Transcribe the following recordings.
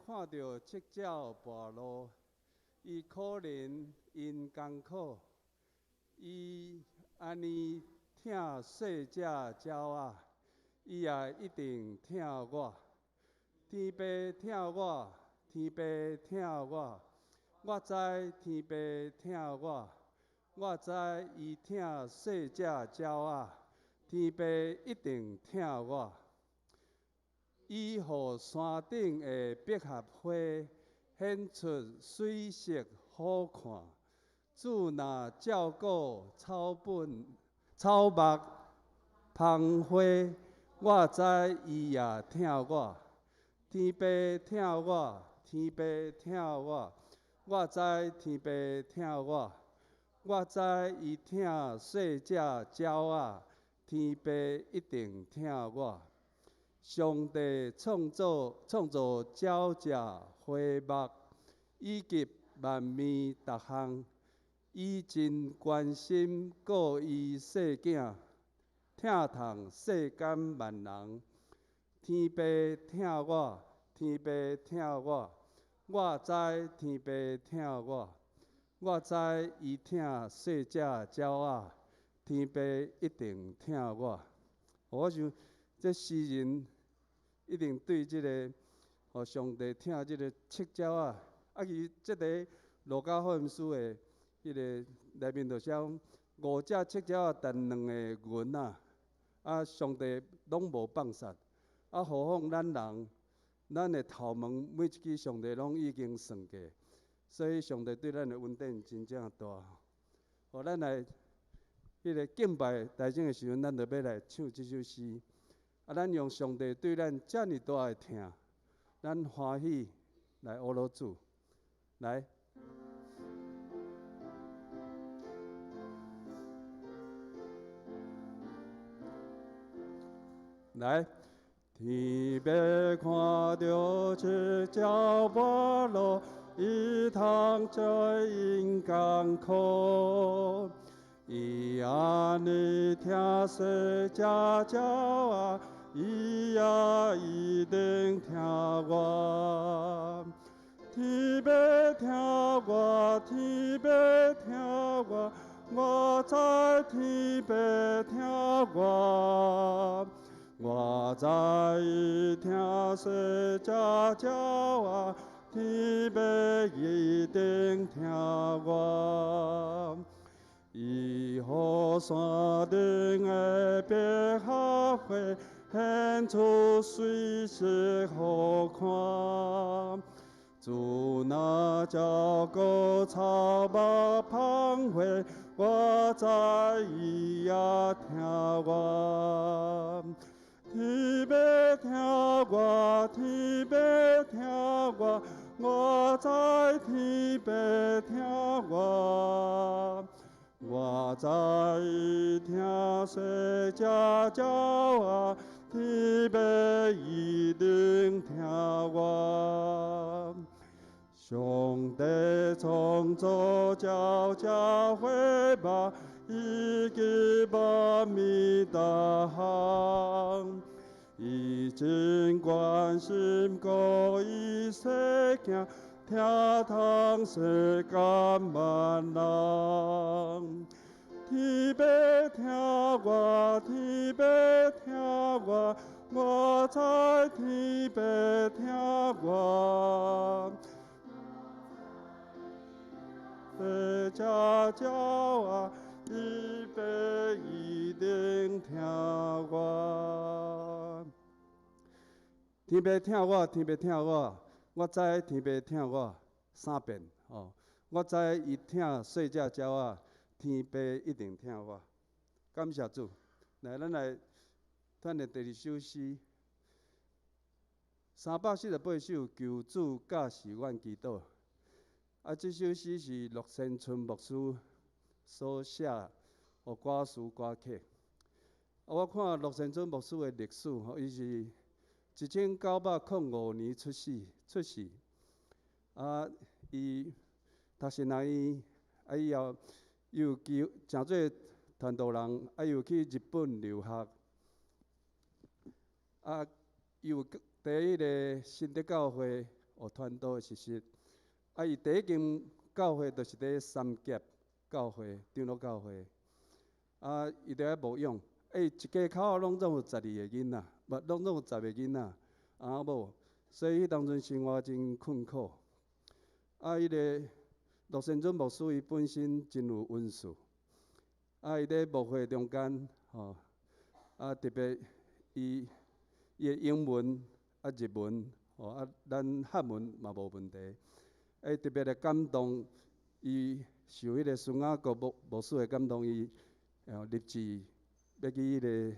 看到赤鸟跋路，伊可能因艰苦，伊安尼疼细只鸟仔，伊也一定疼我。天父疼我，天父疼我，我知天父疼我，我知伊疼细只鸟仔，天父一定疼我。伊予山顶的百合花显出水色好看，主若照顾草木芳花，我知伊也疼我。天父疼我，天父疼我，我知天父疼我，我知伊疼细只鸟仔，天父一定疼我。上帝创造鸟只花木，以及万物逐项，伊真关心顾伊细囝，疼痛世间万人。天父疼我，天父疼我，我知天父疼我，我知伊疼细只鸟仔，天父一定疼我。我想，这诗人一定对这个，互上帝疼这个赤鸟啊，伊这个路加福音书的迄个内面就写5只赤鸟啊，但2个云啊，上帝拢无放杀，何况咱人，咱的头毛每一支上帝拢已经算过，所以上帝对咱的恩典真正大。互咱来迄个敬拜大众的时阵，咱就要来唱这首诗。咱用上帝对咱遮尔大的疼，咱欢喜来阿罗主，来。来，天父看到赤鸟跋路，伊通做因艰苦。伊安尼疼细只鸟仔，伊也一定疼我。天父疼我，天父疼我，我知天父疼我。我知伊疼细只鸟仔，天父一定疼我。伊予山顶的百合花显出水色好看，主若照顾草木芳花，我知伊也疼我。天父疼我，天父疼我，我知天父疼我。我知伊疼细只鸟仔，天父一定疼我。上帝创造鸟只花木，以及万物逐项，伊真关心顾伊细囝，疼痛世间万人。天父疼我，天父疼我，我知天父疼我。细只鸟仔，天父一定疼我。天父疼我，天父疼我，我知天父疼我3遍哦。我知伊疼细只鸟仔，天父一定疼我。感谢主！来，咱来咱的第2首诗，348首，求主教示阮祈祷。这首诗是陆先春牧师所写，互歌词歌客。我看陆先春牧师的历史，伊是1905年出世。伊读神学院，以后又诚做传道人，又去日本留学。又伫迄个新德教会有传道的实习。伊第一间教会就是伫三峡教会、长老教会。伊伫遐牧养，一家口拢总有12个囡仔，拢有10个囡仔，某，所以迄当阵生活真困苦。迄个陆先尊牧师伊本身真有温数，伊伫牧会中间，特别伊的英文、日文，咱汉文嘛无问题。特别的感动，伊受迄个孙雅各牧师的感动，伊立志要去迄个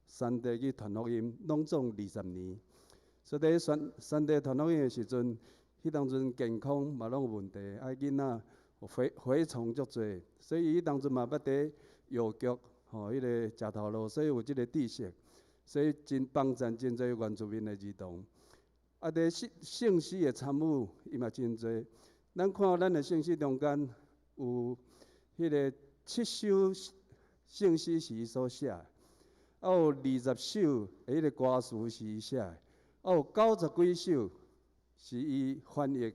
山地去传福音，拢总20年。所以伫山地传福音的时阵，迄当阵健康嘛拢有问题，囡仔蛔虫足多，所以伊当阵嘛捌伫药局迄个食头路，所以有即个知识，所以真帮助真侪原住民的儿童。伫圣诗的参与，伊嘛真侪。咱看咱的圣诗中间有迄个7首圣诗是伊所写的，有20首的迄个歌词是伊写的，有90几首是伊翻译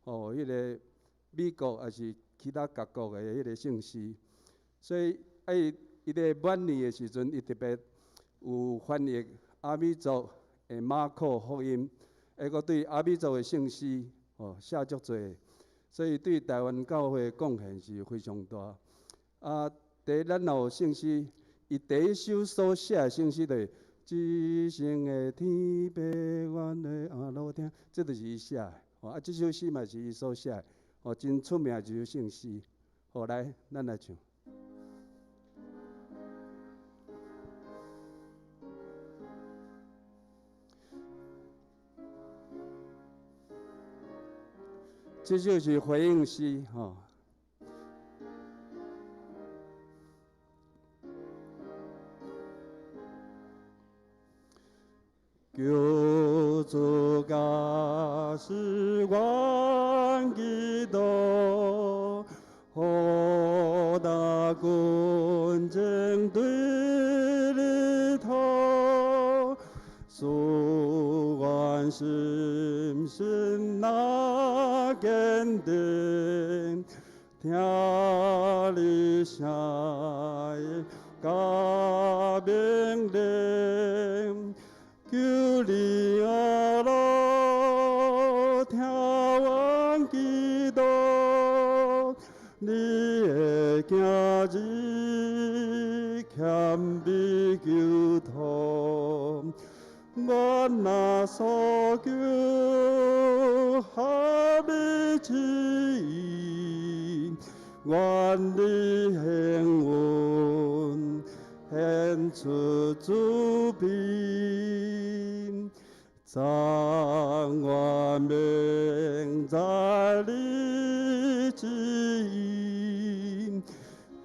迄个美国还是其他各国的迄个圣诗。所以伊伫晚年的时阵，伊特别有翻译阿美族的马可福音。阁对阿美族的圣诗写足多，所以对台湾教会的贡献是非常大。第咱有圣诗，伊第一首所写的圣诗就是“一生的天白远的阿路听”，这就是伊写的。这首诗嘛是伊所写的，真出名一首圣诗。来，咱来唱。这就是回应诗，救主家是万基督，何大军争对里头，属万心心那坚定，听你声音甲命令，求你阿罗听阮祈祷，你的囝子谦卑求托，我若所求合你旨意，愿你幸运献出主庇，赞我命在你旨意，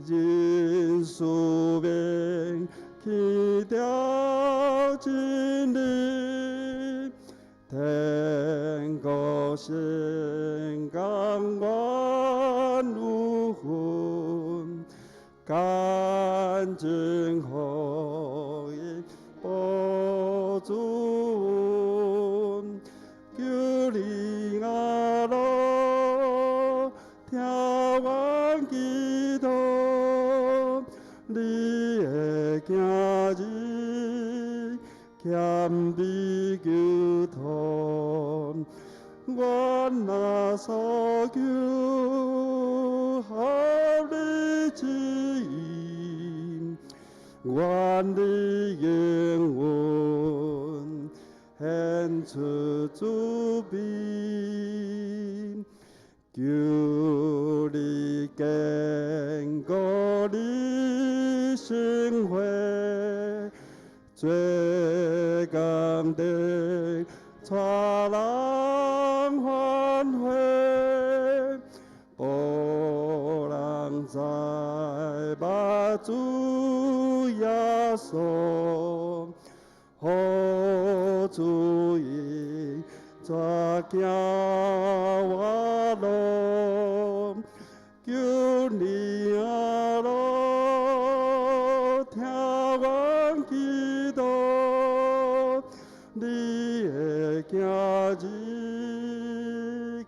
因宿命去掉真理，天国神港湾如魂，干净后裔保主，求你阿罗听阮祈祷，你的囝子谦卑求托，我若所求合你旨意，愿你应允献出主庇，求你坚固你生活，最刚的带人欢回，无人在把主耶稣，好主意抓行我路，求你阿罗听阮祈祷，你的囝子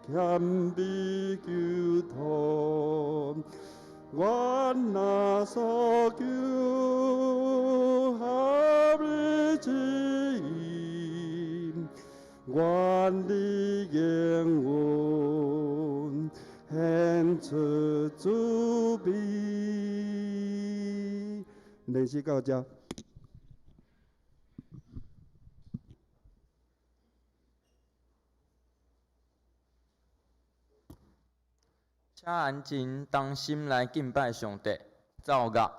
谦卑求托，愿那所求合你旨意，愿你应允献出慈悲。练习到这。请安静，当心来敬拜上帝，奏乐。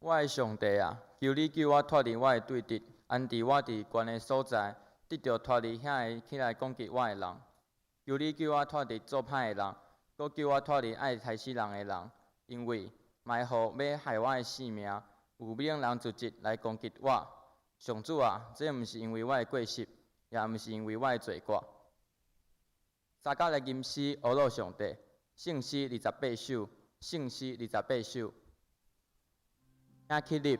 我的上帝啊，求你救我脱离我的对敌，安置我伫悬的所在，得着脱离遐个起来攻击我的人。求你救我脱离做歹的人，搁救我脱离爱杀死人的人，因为埋伏要害我的性命，有猛人自疾来攻击我。上主啊，这毋是因为我的过失，也毋是因为我的罪过。三角的吟诗学录上帝，圣诗28首，圣诗28首。请起立。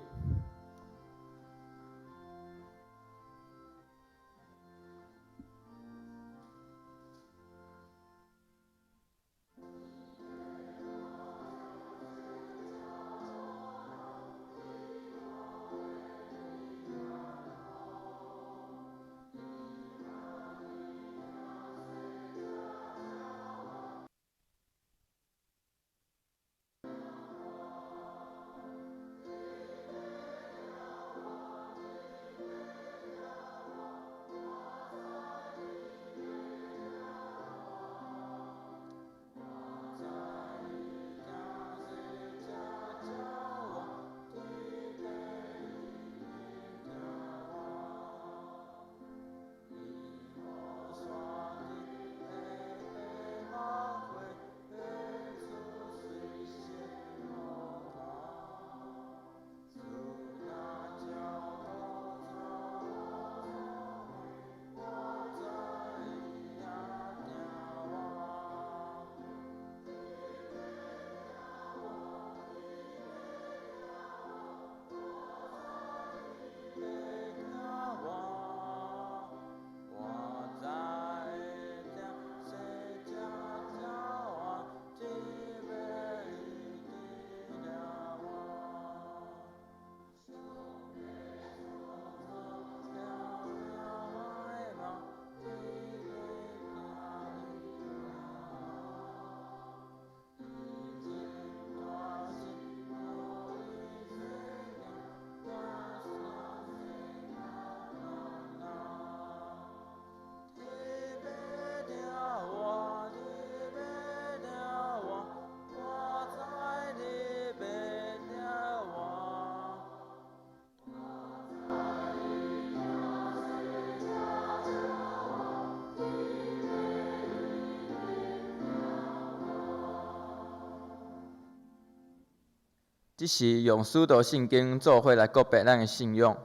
即是用许多圣经做伙来告白咱的信仰。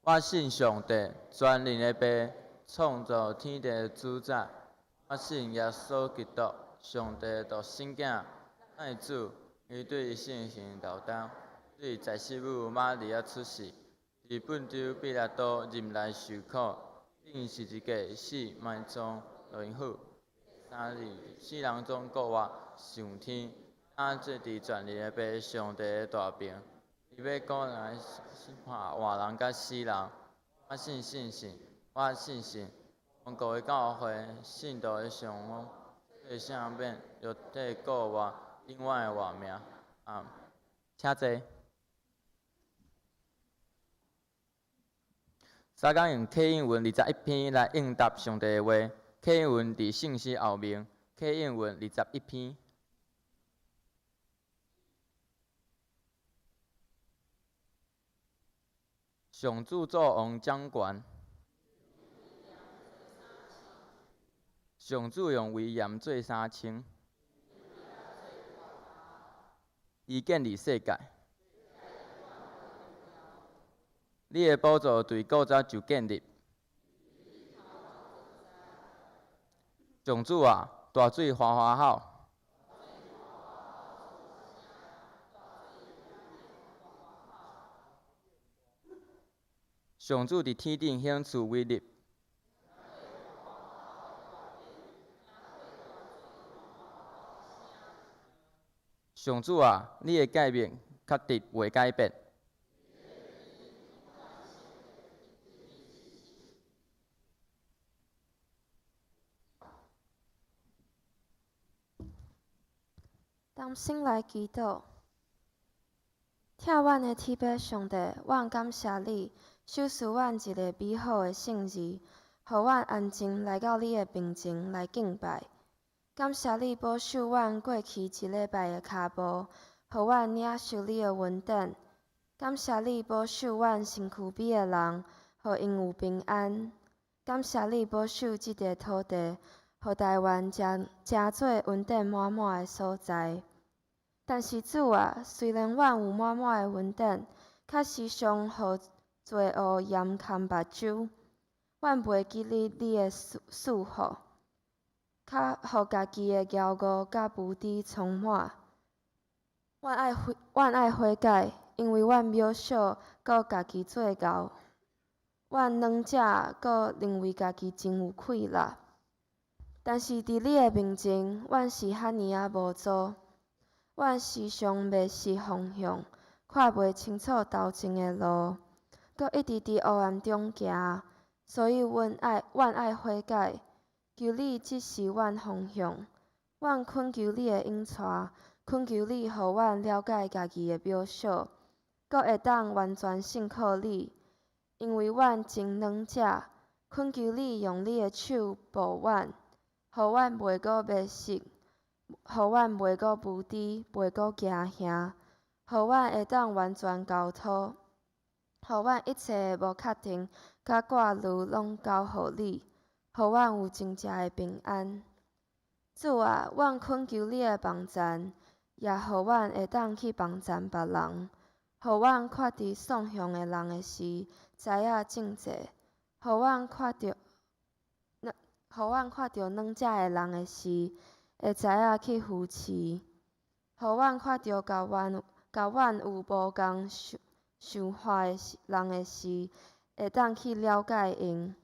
我信上帝，全能的爸，创造天地的主宰。我信耶稣基督，上帝独生囝，咱的主，伊对圣神流动，对在世母玛利亚出世，伫本州彼拉多任内受苦，并十字架死埋葬落府，三日四人中国活上天，他做伫全能的爸上帝的大病，伊要过来判活人甲死人。我信圣神，我信神。中国的教会，信徒的上恩，对圣免，肉体告我，永远的活命。请坐。三讲用客应文21篇来应答上帝的话。客应文伫信息后面，客应文21篇。上主作王掌权。上主用威严做三清，伊建立世界。你的宝座对古早就建立。上主啊，大水哗哗吼。上主伫天顶显出威力。上主啊，你的诫命确实袂改变。当心来祈祷，疼阮的天父上帝，阮感谢你，授予阮一个美好的圣日，互阮安静来到你的面前来敬拜。感谢你保守阮过去一礼拜的脚步，互阮领受你的恩典。感谢你保守阮身躯边的人，互因有平安。感谢你保守即个土地，互台湾成做恩典满满的所在。但是主啊，虽然阮有满满的恩典，较时常互罪恶淹陷目睭，阮袂记你的赐福。较互家己的骄傲甲无知充满。阮爱悔改，因为阮渺小，搁家己做牛。阮软者，搁认为家己真有气力。但是伫你的面前，阮是遐尼啊无助。阮时常迷失方向，看袂清楚头前的路，搁一直伫黑暗中行。所以阮爱悔改。求你指示阮方向，阮恳求你的引带，恳求你，互阮了解家己的渺小，搁会当完全信靠你。因为阮真软者，恳求你用你的手抱阮，互阮袂阁迷失，互阮袂阁无知，袂阁惊吓，互阮会当完全交托，互阮一切无确定甲挂虑拢交互你。互阮有真正的平安。主啊，阮恳求你的帮赞，也互阮会当去帮赞别人。互阮看伫丧向的人的时，知影正济；互阮看到软者的人的时，会知影去扶持；互阮看到甲阮有无共想法的人的时，会当去了解因。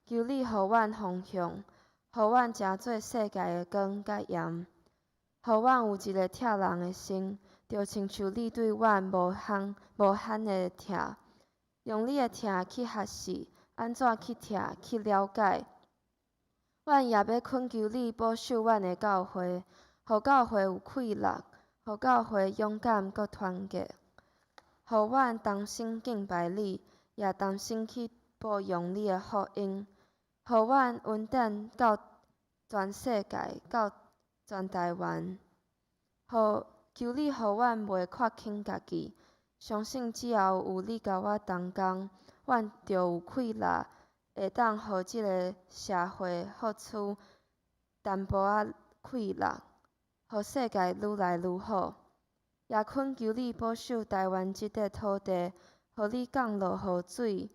求你互阮方向，互阮成做世界的光甲盐，互阮有一个疼人的心，就亲像你对阮无限的疼，用你的疼去学习，安怎去疼去了解。阮也要恳求你保守阮的教会，互教会有气力，互教会勇敢佮团结，互阮同心敬拜你，也同心去播用你的福音。互阮恩典到全世界，到全台湾。求你，互阮袂看轻家己，相信只要有你甲我同工，阮就有气力，会当互即个社会付出淡薄仔气力，互世界愈来愈好。也恳求你保守台湾即块土地，互你降落雨水，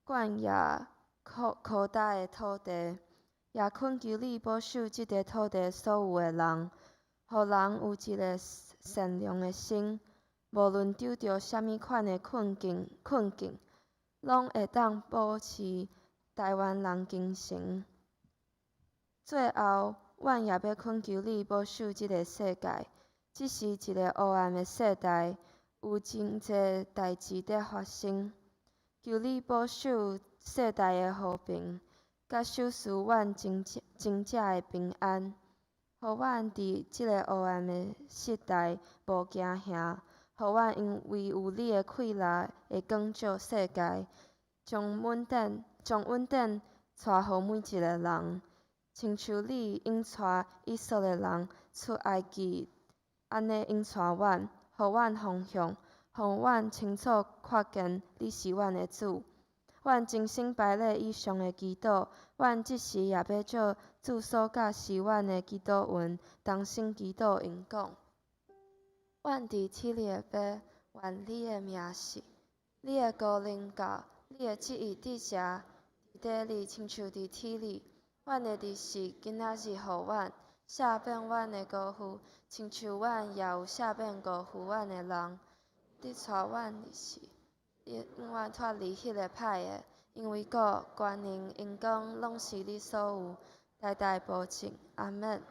灌溉扩大的土地。也恳求你保守即块土地所有的人，互人有一个善良的心，无论拄着啥物款的困境，拢会当保持台湾人精神。最后，阮也要恳求你保守即个世界，这是一个黑暗的世代，有真侪代志在发生。求你保守世代的和平，甲守护阮真正的平安，互阮伫即个黑暗的时代无惊吓，互阮因为有你的气力会光照世界，将稳定带互每一个人，亲像你引带以色列人出埃及，安尼引带阮，互阮方向，互阮清楚看见你是阮的主。阮真心拜礼以上的祈祷，阮即时也要借主所教示阮的祈祷云，同心祈祷因讲：阮伫天里的父，愿你的名是，你的国临到，你的旨意伫遮，伫地里亲像伫天里。阮的日时今仔日互阮，赦免阮的辜负，亲像阮也有赦免辜负阮的人。你带阮入死，永远脱离迄个歹的，因为国、权能、荣光，拢是你所有，代代保证。阿免。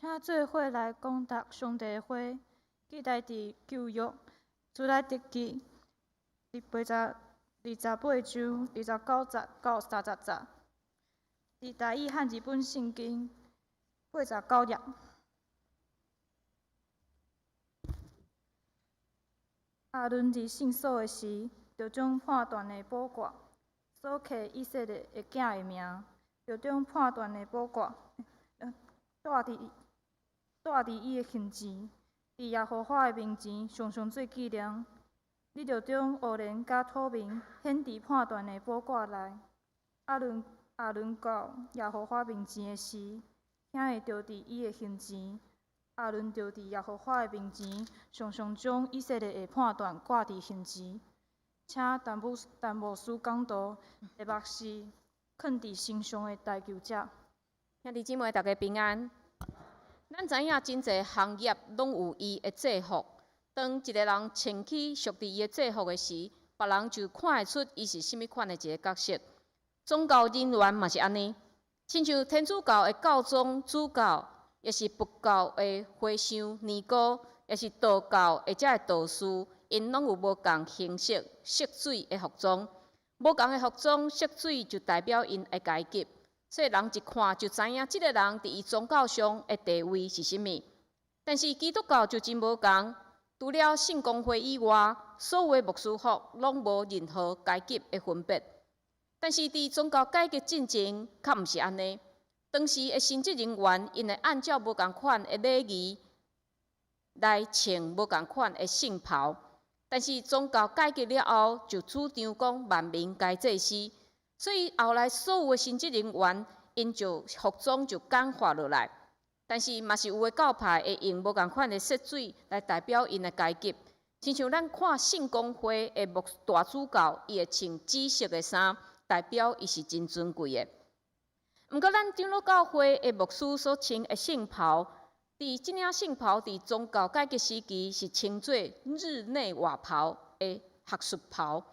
请做伙来攻读上帝的话，记载伫旧约出来得记第28章29节到30节，伫台语汉字本圣经89页。亚伦伫圣所的时，就将判断的宝冠所刻以色列的囝的名，就将判断的宝冠带伫伊的胸前，伫耶和华的面前常常做纪念。你就将乌莲甲土面显伫判断的宝冠内。亚伦到耶和华面前的时，囝的就伫伊的胸前。亚伦就伫耶和华的面前，常常将以色列的判断挂伫胸前。请但牧师讲道的目视放伫心上的大求者。兄弟姊妹，大家平安。咱知影真侪行业拢有伊的制服。当一个人穿起属伫伊的制服的时，别人就看会出伊是甚物款的一个角色。宗教人员嘛是安尼，亲像天主教的教宗、主教，也是佛教的和尚、尼姑，也是道教或者道士，因拢有无共形式、色水的服装。无共的服装、色水就代表因的阶级，所以人一看就知影即个人伫伊宗教上的地位是甚物。但是基督教就真无共，除了圣公会以外，所有的牧师服拢无任何阶级的分别。但是伫宗教改革进前，较毋是安尼。当时的神职人员，因会按照无共款的礼仪来穿无共款的圣袍。但是宗教改革了后，就主张讲万民皆祭司，所以后来所有的神职人员，因就服装就简化落来。但是嘛是有的教派会用无共款的色水来代表因的阶级，亲像咱看圣公会的大主教，伊会穿紫色的衫，代表伊是真尊贵的。毋过，咱长老教会的牧师所穿的圣袍，即领圣袍伫宗教改革时期是称作日内瓦袍的学术袍。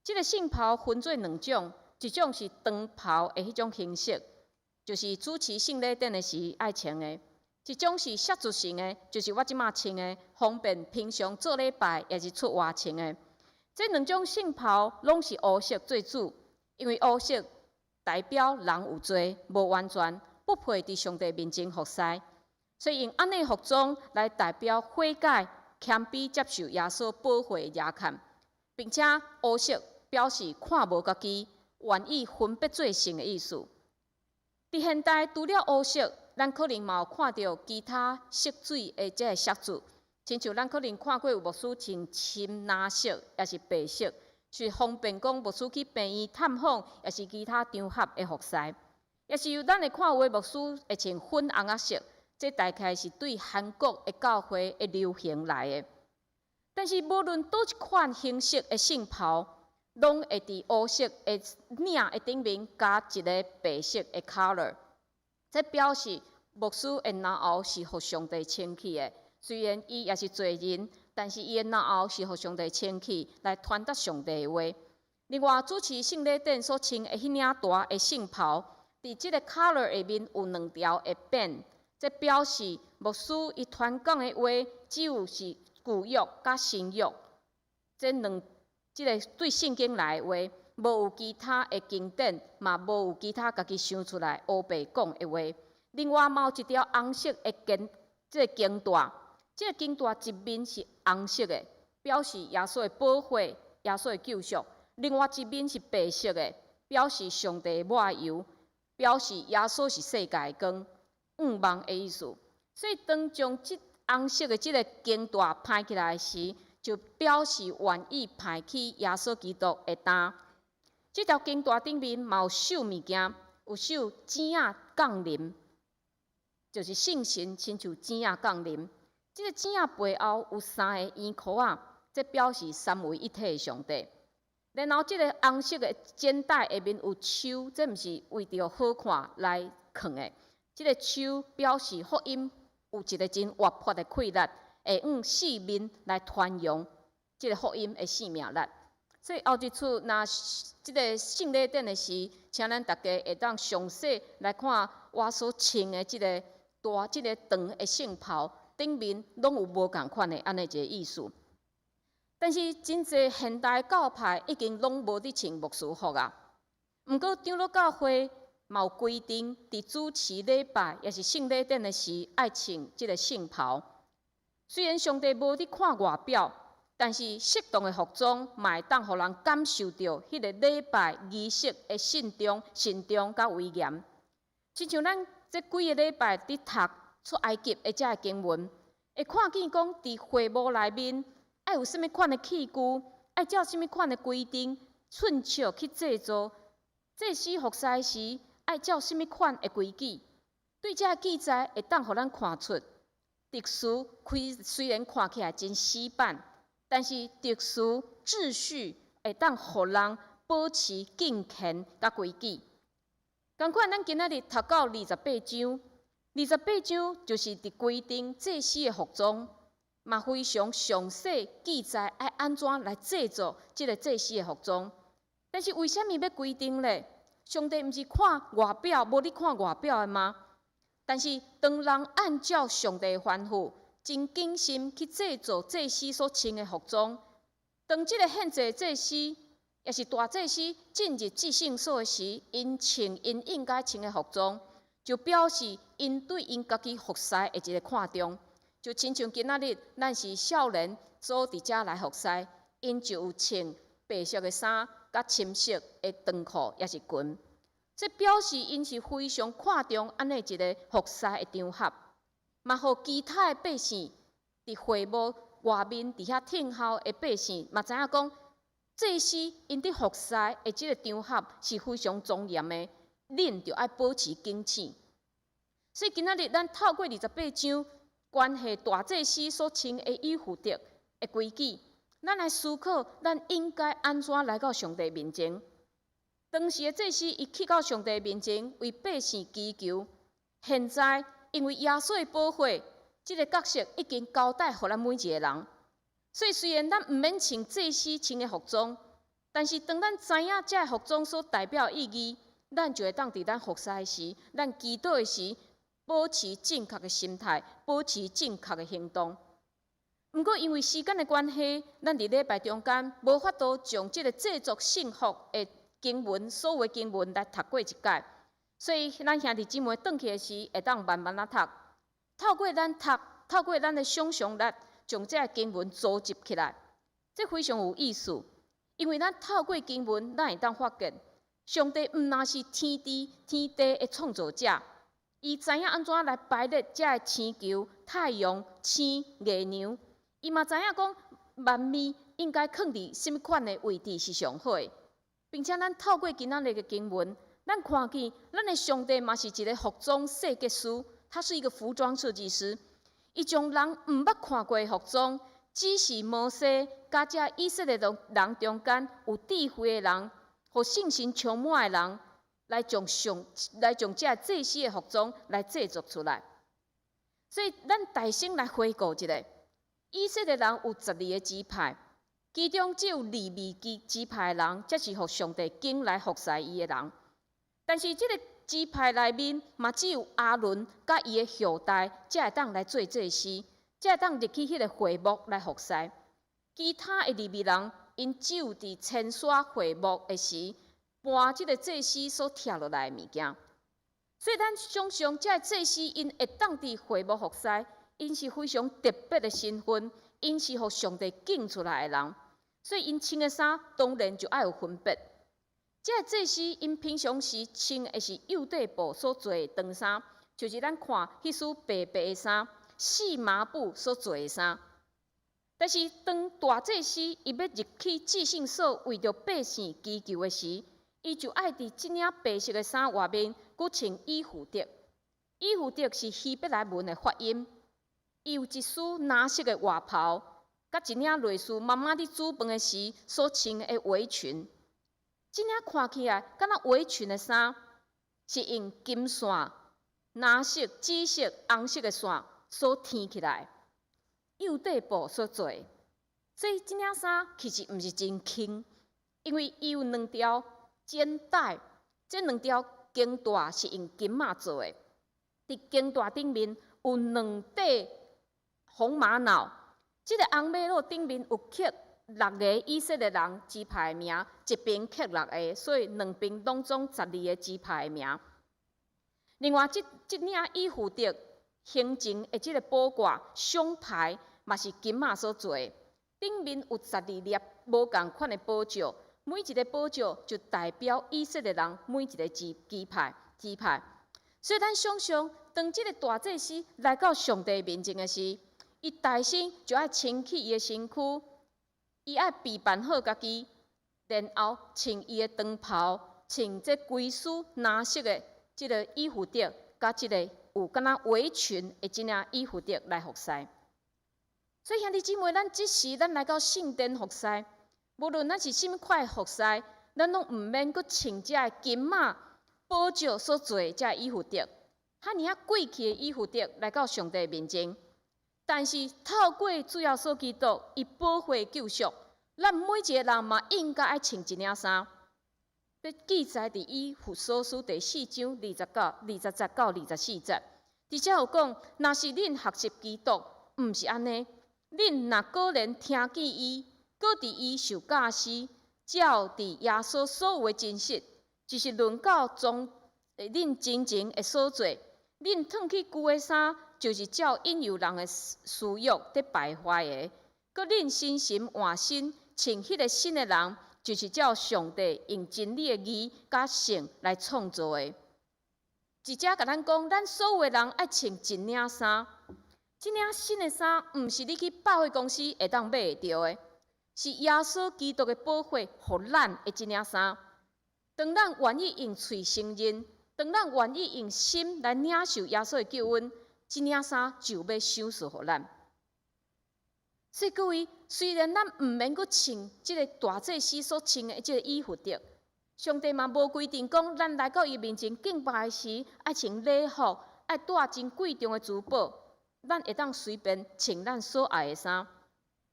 即个圣袍分做两种，一种是长袍的迄种形式，就是主持圣礼典的时爱穿的；一种是写字型的，就是我即马穿的，方便平常做礼拜也是出外穿的。这两种圣袍拢是乌色做主，因为乌色代表人有罪，无完全，不配伫上帝面前服侍，所以用安尼服装来代表悔改、谦卑接受耶稣保护的亚看，并且乌色表示看无家己，愿意分别做圣的意思。伫现代，除了乌色，咱可能嘛有看到其他色水的这个色字，亲像咱可能看过有牧师穿深蓝色，也是白色。是方便讲牧师去病院探访，也是其他场合的服侍，也是有咱会看有的牧师会穿粉红仔色，这大概是对韩国的教会的流行来的。但是无论倒一款形式的圣袍，拢会伫乌色的领的顶面加一个白色的 color， 这表示牧师的脑后是互上帝清气的。虽然伊也是罪人，但是伊的脑后是互上帝清气来传达上帝的话。另外，主持圣礼典所穿的迄领大的圣袍，伫即个 color 下面有2条的边，这表示牧师伊传讲的话，只有是旧约甲新约，即个对圣经来的话，无有其他的经典，嘛无有其他家己想出来黑白讲的话。另外，嘛有一条红色的即个经带。这个经带一面是红色的，表示耶稣的保护、耶稣的救赎；另外一面是白色的，表示上帝的抹油，表示耶稣是世界的光、望望的意思。所以，当将红色的这个经带拍起来时，就表示愿意拍起耶稣基督的担。这条经带顶面嘛有绣物件，有绣井仔降临，就是圣神亲像井仔降临。这个井仔背后有3个圆箍仔，这表示三位一体的上帝。然后，这个红色的肩带下面有手，这毋是为着好看来藏的。这个手表示福音有一个真活泼的气力，会用4面来传扬这个福音的生命力。所以后一次，若这个圣礼典的时，请咱大家会当详细来看我所穿的这个大即个长的圣袍顶面拢有无共款的安尼一个意思。但是真侪现代教派已经拢无伫穿牧师服啊。毋过长老教会嘛有规定，伫主持礼拜也是圣礼典的时，爱穿即个圣袍。虽然上帝无伫看外表，但是适当的服装嘛会当互人感受到迄个礼拜仪式的慎重甲威严。亲像咱这几个礼拜伫读出埃及的遮个经文，会看见讲伫会幕内面爱有甚物款的器具，爱照甚物款的规定寸尺去制作。祭司服侍时爱照甚物款的规矩？对这记载会当互咱看出，特殊虽然看起来真死板，但是特殊秩序会当互人保持敬虔甲规矩。同款，咱今仔日读到28章，28章就是伫规定祭司的服装，嘛非常详细记载爱安怎来制作即个祭司的服装。但是为虾米要规定咧？上帝毋是看外表，无你看外表的吗？但是当人按照上帝的吩咐，真精心去制作祭司所穿的服装，当即个献祭祭司也是大祭司进入至圣所的时，因穿因应该穿的服装，就表示因对因家己服侍的一个看重。就亲像今仔日咱是少年组伫遮来服侍，因就有穿白色的衫，甲深色的长裤也是裙。这表示因是非常看重安尼一个服侍的场合，嘛，互其他的百姓伫会幕外面伫遐听候的百姓，嘛知影讲，祭司因伫服侍的即个场合是非常庄严的，恁就爱保持敬虔。所以今仔日咱透过28章，关系大祭司所穿的衣服着的规矩，咱来思考，咱应该安怎来到上帝面前。当时的祭司伊去到上帝面前，为百姓祈求。现在因为耶稣的保护，这个角色已经交代互咱每一个人。所以虽然咱毋免穿祭司穿的服装，但是当咱知影这服装所代表的意义，咱就会当伫咱服侍的时，咱祈祷的时，保持正确的心态，保持正确的行动。毋过因为时间的关系，咱伫礼拜中间无法度将这个制作圣服的经文，所有的经文来读过一届，所以咱兄弟姊妹转去的时，会当慢慢啊读。透过咱读，透过咱的想象力，将这个经文组织起来，这非常有意思。因为咱透过经文，咱会当发现，上帝毋但是天地的创造者，伊知影安怎来排列这个星球、太阳、星、月亮，伊嘛知影讲万物应该放伫什么款的位置是上好的。并且，咱透过今仔日的经文，咱看见咱的上帝嘛是一个服装设计师，他是一个服装设计师。伊将人毋捌看过的服装，只是摩西甲这以色列人中间有智慧的人，互信心充满的人，来将这祭司的服装来制作出来。所以，咱大声来回顾一下，以色列人有12个支派。其中只有利未支派的人，才是互上帝拣来服侍伊的人。但是，这个支派内面嘛，只有亚伦甲伊的后代，才会当来做祭司，才会当入去迄个会幕来服侍。其他的利未人，因只有伫牵刷会幕的时，搬这个祭司所拆落来的物件。所以，咱想象这个祭司因会当伫会幕服侍，因是非常特别的身份，因是互上帝拣出来的人。所以因穿的衫当然就爱有分别。这个祭司因平常时穿的是幼地布所做的长衫，就是咱看迄束白白的衫，细麻布所做的衫。但是当大祭司伊要入去至圣所为着百姓祈求的时，伊就爱伫这领白色的衫外面，佮穿以弗得。以弗得是希伯来文的发音，伊有一束蓝色的外袍。甲一领类似妈妈伫煮饭的时所穿的围裙，这领看起来敢若围裙的衫，是用金线、蓝色、紫色、红色的线所添起来，幼地布所做。所以这领衫其实毋是真轻，因为伊有2条肩带，这2条肩带是用金仔做的。伫经大顶面有2块红玛瑙，即个红玛瑙顶面有刻6个以色列人支派的名，一边刻6个，所以2边拢总12个支派的名。另外，即领以弗得形成的即个宝挂胸牌，嘛是金仔所做的，顶面有12粒无共款的宝石，每一个宝石就代表以色列人每一个支派。所以咱想象，当即个大祭司来到上帝面前的时，伊大先就要清起伊的身躯，伊要备办好家己，然后穿伊的长袍，穿这规丝蓝色的即个以弗得，甲即个有敢若围裙的即领以弗得来服侍。所以兄弟姊妹，咱即时咱来到圣殿服侍，无论咱是甚物款服侍，咱拢毋免阁穿遮个金仔宝石所做遮以弗得，遐尔啊贵气的以弗得来到上帝面前。但是透过主耶稣基督伊宝血救赎，咱每一个人嘛应该爱穿一领衫。要记载伫以弗所书第4章20节到24节，而且有讲，若是恁学习基督，毋是安尼。恁若果然听见伊，搁伫伊受教师，照伫耶稣所有的真实，就是论到恁真情的所做，恁脱去旧的衫，就是照引诱人的私欲伫败坏的；搁恁身心换新，穿迄个新的人，就是照上帝用真理的义甲性来创造的。一者甲咱讲，咱所有的人爱穿一领衫。即领新的衫，毋是你去百货公司会当买会到的，是耶稣基督的宝血，互咱的即领衫。当咱愿意用嘴承认，当咱愿意用心来领受耶稣的救恩，即领衫就要赏赐互咱。所以各位，虽然咱毋免阁穿即个大祭司所穿的即个以弗得，上帝嘛无规定讲，咱来到伊面前敬拜的时，爱穿礼服，爱带真贵重的珠宝。咱会当随便穿咱所爱的衫，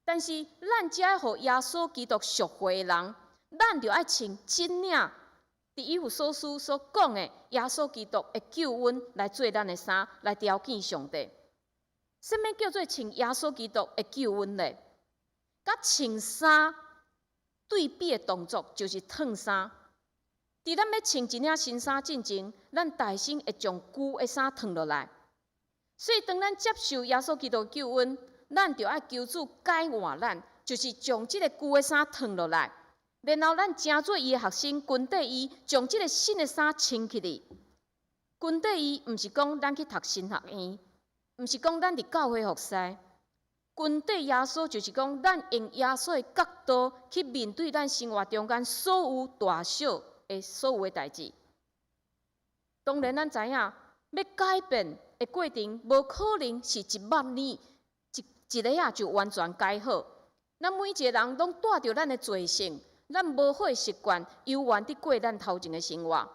但是咱只要互耶稣基督赎回的人，咱就爱穿真领。伫以弗所书所讲的耶稣基督的救恩来做咱的衫，来雕见上帝。什么叫做穿耶稣基督的救恩呢？甲穿衫对比的动作就是脱衫。伫咱要穿一领新衫进前，咱大先会将旧的衫脱落来。所以，当咱接受耶稣基督救恩，咱就要求主改换咱，就是将即个旧的衫脱落来，然后咱成做伊的学生，跟缀伊，将即个新的衫穿起嚟。跟缀伊，毋是讲咱去读神学院，毋是讲咱伫教会服侍。跟缀耶稣，就是讲咱用耶稣的角度去面对咱生活中间所有大小的所有的代志。当然，咱知影要改变的过程，无可能是10000年一个啊就完全改好。咱每一个人拢带着咱的罪性，咱无好的习惯，悠远地过咱头前的生活。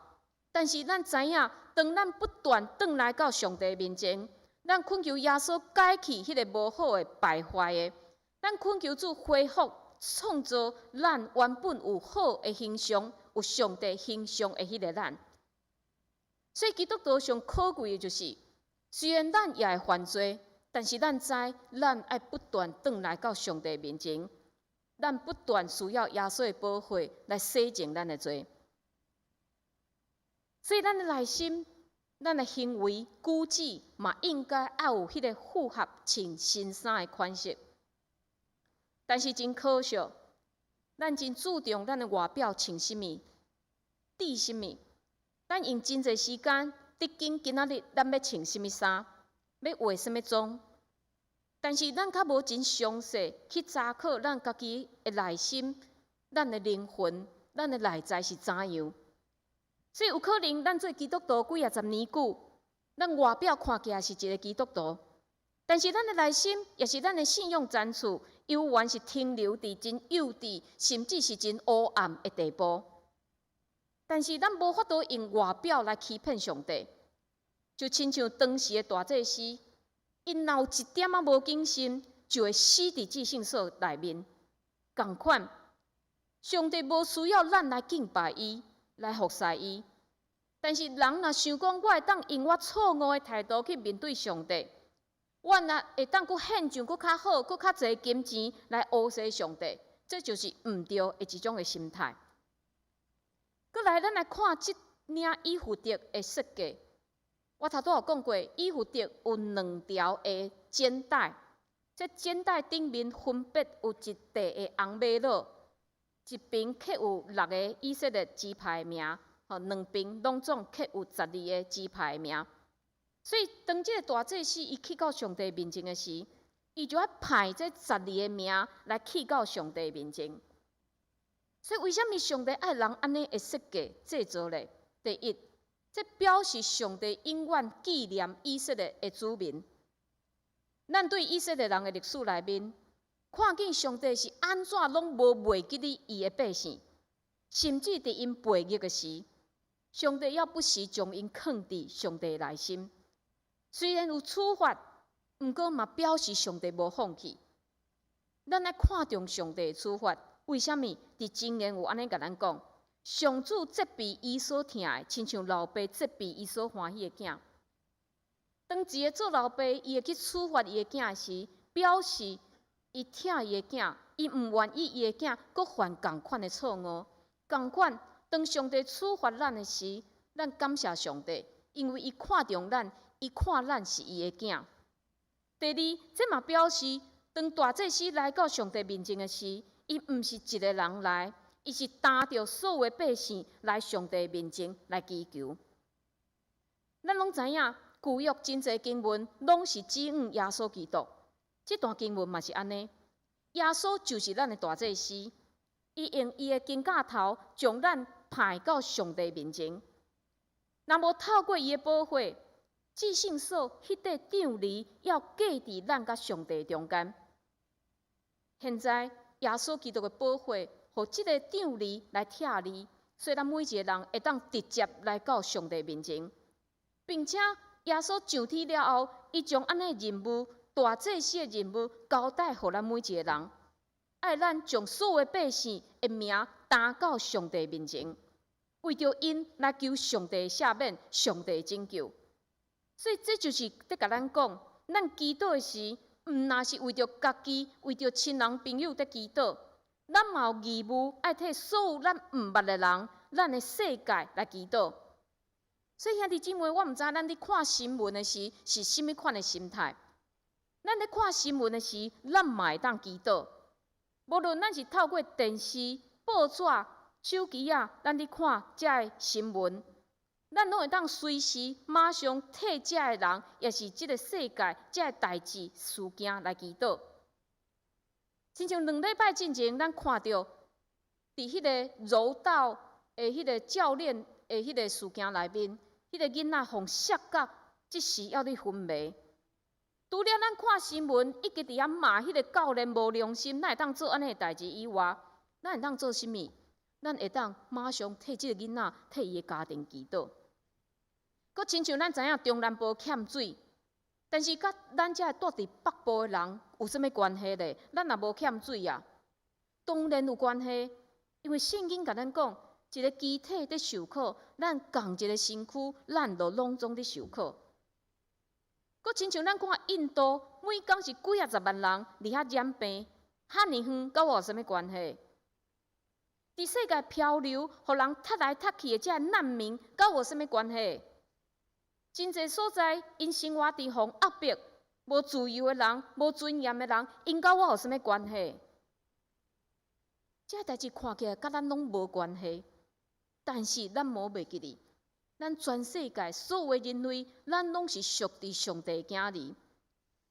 但是咱知影，当咱不断转来到上帝面前，咱恳求耶稣改去迄个无好的败坏的，咱恳求主恢复创造咱原本有好的形象，有上帝形象的迄个咱。所以基督徒上可贵的就是，虽然咱也会犯罪，但是咱知咱爱不断转来到上帝面前，咱不断需要耶稣的宝血来洗净咱的罪。所以咱的内心、咱的行为举止嘛，应该要有迄个符合穿新衫的款式。但是真可惜，咱真注重咱的外表穿什么、戴什么。咱用真侪时间，伫今仔日咱要穿什么衫，要化什么妆，但是咱较无真详细去查考咱家己的内心、咱的灵魂、咱的内在是怎样。所以有可能咱做基督徒几啊十年久，咱外表看起来是一个基督徒，但是咱的内心也是咱的信仰层次，犹原是停留伫真幼稚，甚至是真黑暗的地步。但是咱无法度用外表来欺骗上帝，就亲像当时的大祭司，因若有一点仔无谨慎，就会死伫至圣所内面。同款，上帝无需要咱来敬拜伊，来服侍伊，但是人若想讲，我会当用我错误的态度去面对上帝，我若会当佫献上佫较好、佫较侪金钱来讹谢上帝，这就是毋对的一种的心态。佫来，咱来看即领以弗得的设计。我头拄有讲过，以弗得有2条的肩带，这肩带顶面分别有一地的红玛瑙，一边刻有6个以色列支派的名。2边拢总刻有12个支派的名，所以当这个大祭司伊去到上帝面前的时，伊就要派这12个名来去到上帝面前。所以为什么上帝爱人安尼会设计制作呢？第一，这表示上帝永远纪念以色列的子民。咱对以色列人的历史内面，看见上帝是安怎拢无忘记你伊的百姓，甚至伫因背逆的时。上帝要不时将因藏伫上帝内心，虽然有处罚，毋过嘛表示上帝无放弃。咱来看重上帝的处罚，为什么？伫箴言有安尼甲咱讲：上主责备伊所疼的，亲像老爸责备伊所欢喜的囝。当一个做老爸，伊会去处罚伊的囝时，表示伊疼伊的囝，伊毋愿意伊的囝搁犯同款的错误，同款。当上帝处罚咱的时，咱感谢上帝，因为伊看重咱，伊看咱是伊的囝。第二，这嘛表示，当大祭司来到上帝面前的时，伊毋是一个人来，伊是担着所有的百姓来上帝面前来祈求。咱拢知影，旧约真侪经文拢是指引耶稣基督，这段经文嘛是安尼。耶稣就是咱的大祭司，伊用伊的金甲头将咱派到上帝面前，若无透过伊的保护，至圣所迄块杖篱要架伫咱甲上帝中间。现在耶稣基督的保护，互即个杖篱来拆离，所以咱每一个人会当直接来到上帝面前，并且耶稣上天了后，伊将安尼任务、大祭司的任务交代互咱每一个人，爱咱将所有的百姓的名担到上帝面前，为着因来求上帝赦免、上帝拯救。所以这就是在甲咱讲，咱祈祷的时，毋那是为着家己、为着亲人朋友在祈祷，咱嘛有义务爱替所有咱毋捌的人、咱的世界来祈祷。所以兄弟姊妹，我毋知咱伫看新闻的时是甚物款的心态。咱伫看新闻的时，咱嘛会当祈祷。无论咱是透过电视、报纸、手机啊，咱伫看遮个新闻，咱拢会当随时马上替遮个人，也是即个世界遮个代志事件来祈祷。亲像2礼拜之前，咱看到伫迄个柔道的迄个教练的迄个事件内面，迄个囡仔互摔角，即时要你昏迷。除了咱看新闻，一直伫遐骂迄个教练无良心，咱会当做安尼的代志以外，咱会当做甚物？咱会当马上替即个囡仔、替伊的家庭祈祷。佮亲像咱知影中南部欠水，但是甲咱遮住伫北部的人有啥物关系呢？咱也无欠水啊，当然有关系，因为圣经甲咱讲，一个机体伫受苦，咱共一个身躯，咱就拢总伫受苦。佮亲像咱看印度，每工是几10万人伫遐染病，遐尼远，甲我有啥物关系？伫世界漂流，互人踢来踢去的遮难民，甲我有啥物关系？真侪所在，因生活伫互压迫、无自由的人、无尊严的人，因甲我有啥物关系？遮代志看起来甲咱拢无关系，但是咱无袂记哩。咱全世界所有的人类，咱拢是属伫上帝囝儿，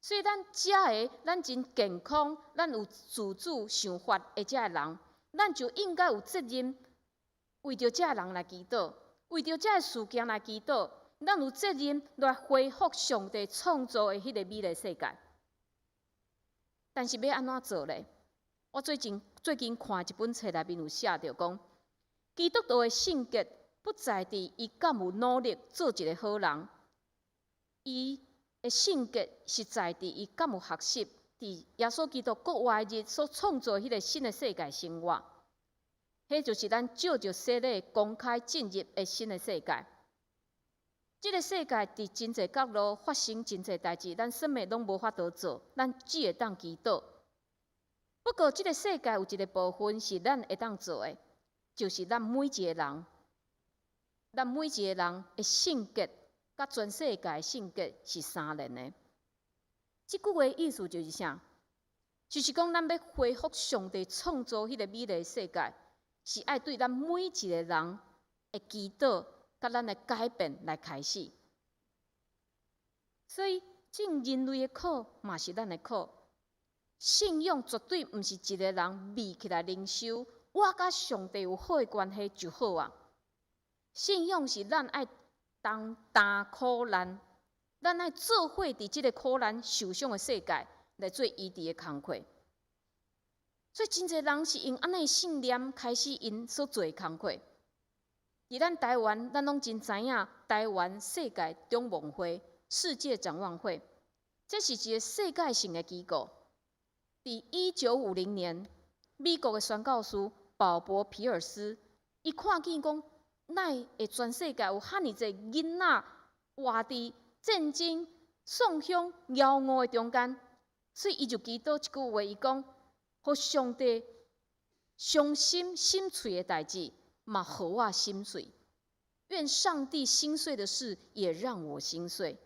所以咱遮个咱真健康，咱有自主想法的遮个人，咱就应该有责任，为着遮个人来祈祷，为着遮个事件来祈祷，咱有责任来恢复上帝创造的迄个美丽世界。但是要安怎做呢？我最近看一本册内面有写着讲，基督徒的性格。不在伫伊敢有努力做一个好人，伊的性格是在伫伊敢有学习伫耶稣基督国外日所创造迄个新的世界生活。迄就是咱照着洗礼公开进入的新的世界。即个世界伫真侪角落发生真侪代志，咱什么拢无法度做，咱只会当祈祷。不过，即个世界有一个部分是咱会当做的，就是咱每一个人，咱每一个人的性格，甲全世界的性格是相连的。即句话意思就是啥？就是讲，咱要恢复上帝创造迄个美丽的世界，是爱对咱每一个人的祈祷，甲咱的改变来开始。所以，正人类的苦，嘛是咱的苦。信仰绝对毋是一个人密起来领受，我甲上帝有好的关系就好啊。信仰是咱爱同担苦难，咱爱做伙伫即个苦难受伤的世界来做医治的工课。所以真侪人是用安尼信念开始因所做的工课。伫咱台湾，咱拢真知影台湾世界展望会、世界展望会，这是一个世界性的机构。伫1950年，美国的宣教师鲍勃·皮尔斯，伊看见讲，奈会全世界有遐尼侪囡仔活伫战争、丧凶、骄傲的中间，所以伊就祈祷一句话，伊讲：，互上帝伤心心碎的代志，嘛互我心碎；愿上帝心碎的事，也让我心碎。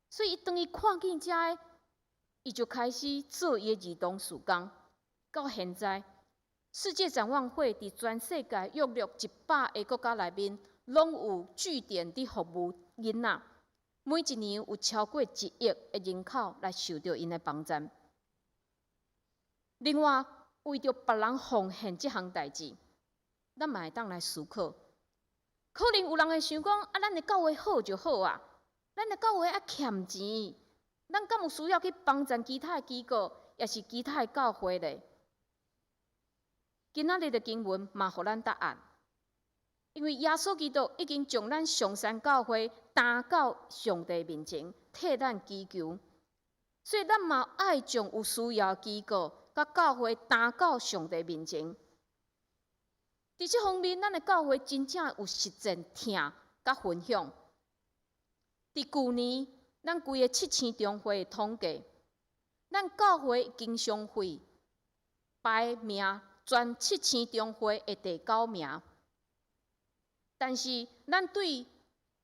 所以，当伊看见遮个，伊就开始做伊的儿童事工。到现在，世界展望会伫全世界约100个国家内面，拢有据点伫服务囡仔。每一年有超过1亿的人口来受到因的帮助。另外，为着别人奉献这项代志，咱嘛会当来思考。可能有人会想讲：啊，咱的教会好就好啊，咱的教会啊欠钱。咱敢有需要去帮助其他的机构，也是其他的教会咧？今仔日的经文嘛，互咱答案。因为耶稣基督已经将咱上山教会担到上帝面前，替咱祈求，所以咱嘛爱将有需要的机构甲教会担到上帝面前。伫这方面，咱的教会真正有实践听甲分享。伫旧年，咱规个7000中会的统计，咱教会经常会排名全7000中会的第9名，但是咱对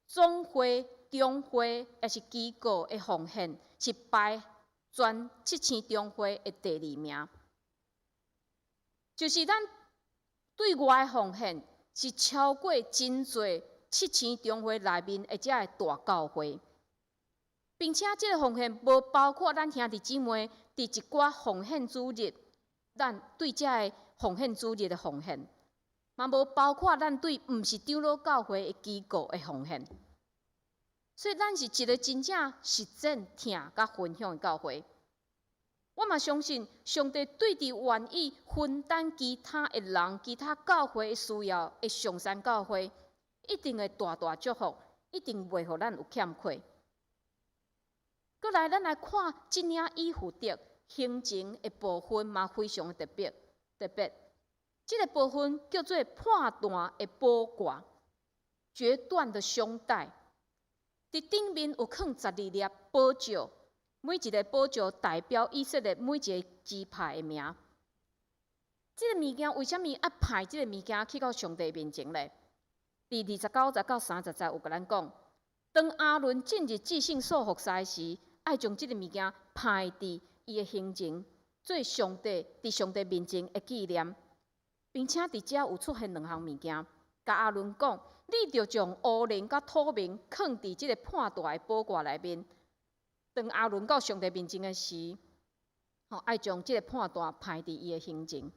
总会、中会也是机构的奉献是排全7000中会的第2名，就是咱对外的奉献是超过真侪7000中会内面的遮个大教会。并且，这个奉献无包括咱兄弟姊妹伫一寡奉献主日，咱对这个奉献主日的奉献，嘛无包括咱对毋是长老教会的机构的奉献。所以，咱是一个真正实践听甲分享的教会。我嘛相信，上帝对伫愿意分担其他的人、其他教会的需要的上山教会，一定会大大祝福，一定袂互咱有欠缺。过来，咱来看即领以弗得行程的部分嘛，非常的特别。这个部分叫做判断的宝冠，决断的胸带。伫顶面有放12粒宝石，每一个宝石代表以色列每一个支派的名。这个物件为什么要派这个物件去到上帝面前呢？第29节到30节有甲咱讲，当阿伦进入至圣所服侍时，爱将这个物件派伫伊的行程，做上帝伫上帝面前的纪念，并且伫遮有出现2项物件，甲阿伦讲，你着将乌灵甲土明放伫这个判断的宝冠内面。当阿伦到上帝面前的时，爱将这个判断派伫伊的行程。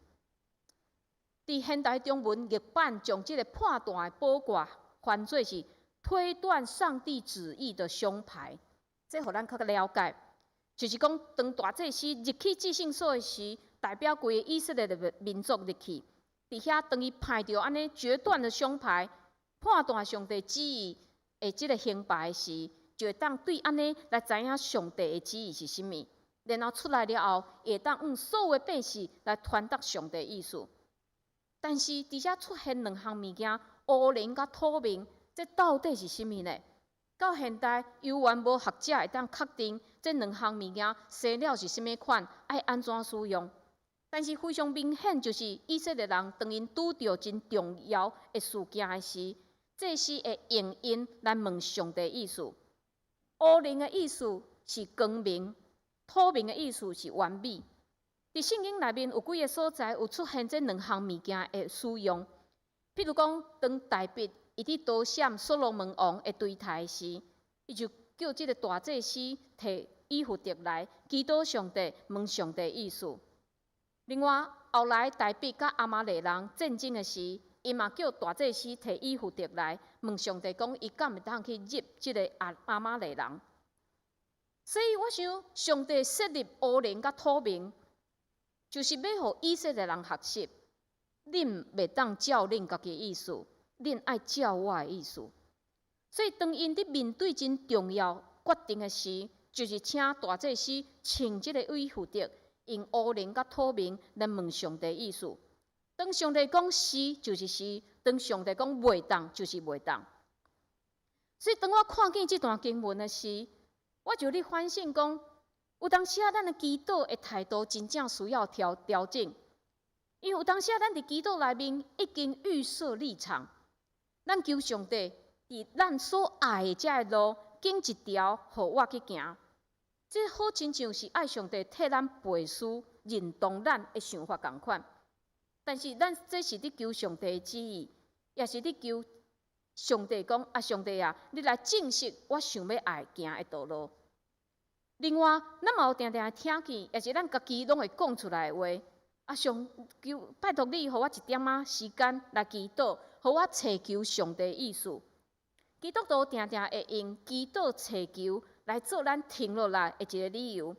伫现代中文译版将这个判断的宝冠翻做是推断上帝旨意的胸牌。这互咱较了解，就是讲，当大祭司入去至圣所的时，代表规个以色列的民族入去，伫遐当伊派着安尼决断的胸牌，判断上帝旨意的即个胸牌时，就会当对安尼来知影上帝的旨意是甚物，然后出来了后，会当用所有的百姓来传达上帝的意思。但是伫遮出现2项物件，乌灵甲土明，这到底是啥物呢？到现代，犹原无学者会当确定这两项物件生了是啥物款，爱安怎使用。但是非常明显，就是以色列人当因拄着真重要的事件的时，这时会用因来问上帝意思。乌灵的意思是光明，土明的意思是完美。伫圣经内面有几个所在有出现这两项物件的使用，譬如讲，当大卫伊伫刀闪所罗门王的对台时，伊就叫即个大祭司摕以弗得来祈祷上帝，问上帝意思。另外，后来大卫甲亚玛力人战争的时，伊嘛叫大祭司摕以弗得来问上帝，讲伊敢会当去入即个亚玛力人。所以我想，上帝设立乌灵甲土明，就是要互以色列人学习，恁袂当照恁家己的意思，恁爱照我的意思。所以当因伫面对真重要决定的时，就是请大祭司穿即个以弗得，用乌灵甲土明来问上帝意思。当上帝讲是就是是，当上帝讲袂当就是袂当。所以当我看见这段经文的时，我就咧反省讲，有当时咱的祈祷的态度真正需要调整，因为有当时咱伫祈祷内面已经预设立场，咱求上帝伫咱所爱的这个路经一条，互我去行。这好亲像是爱上帝替咱背书，认同咱的想法同款。但是咱这是伫求上帝的旨意，也是伫求上帝讲啊，上帝啊，你来证实我想要爱行的道路。另外，咱嘛有定定听见，也是咱家己拢会讲出来的话。啊，上求拜托你，互我一点仔时间来祈祷，互我祈求上帝的意思。基督徒定定会用祈祷祈求来做咱停落来的一个理由。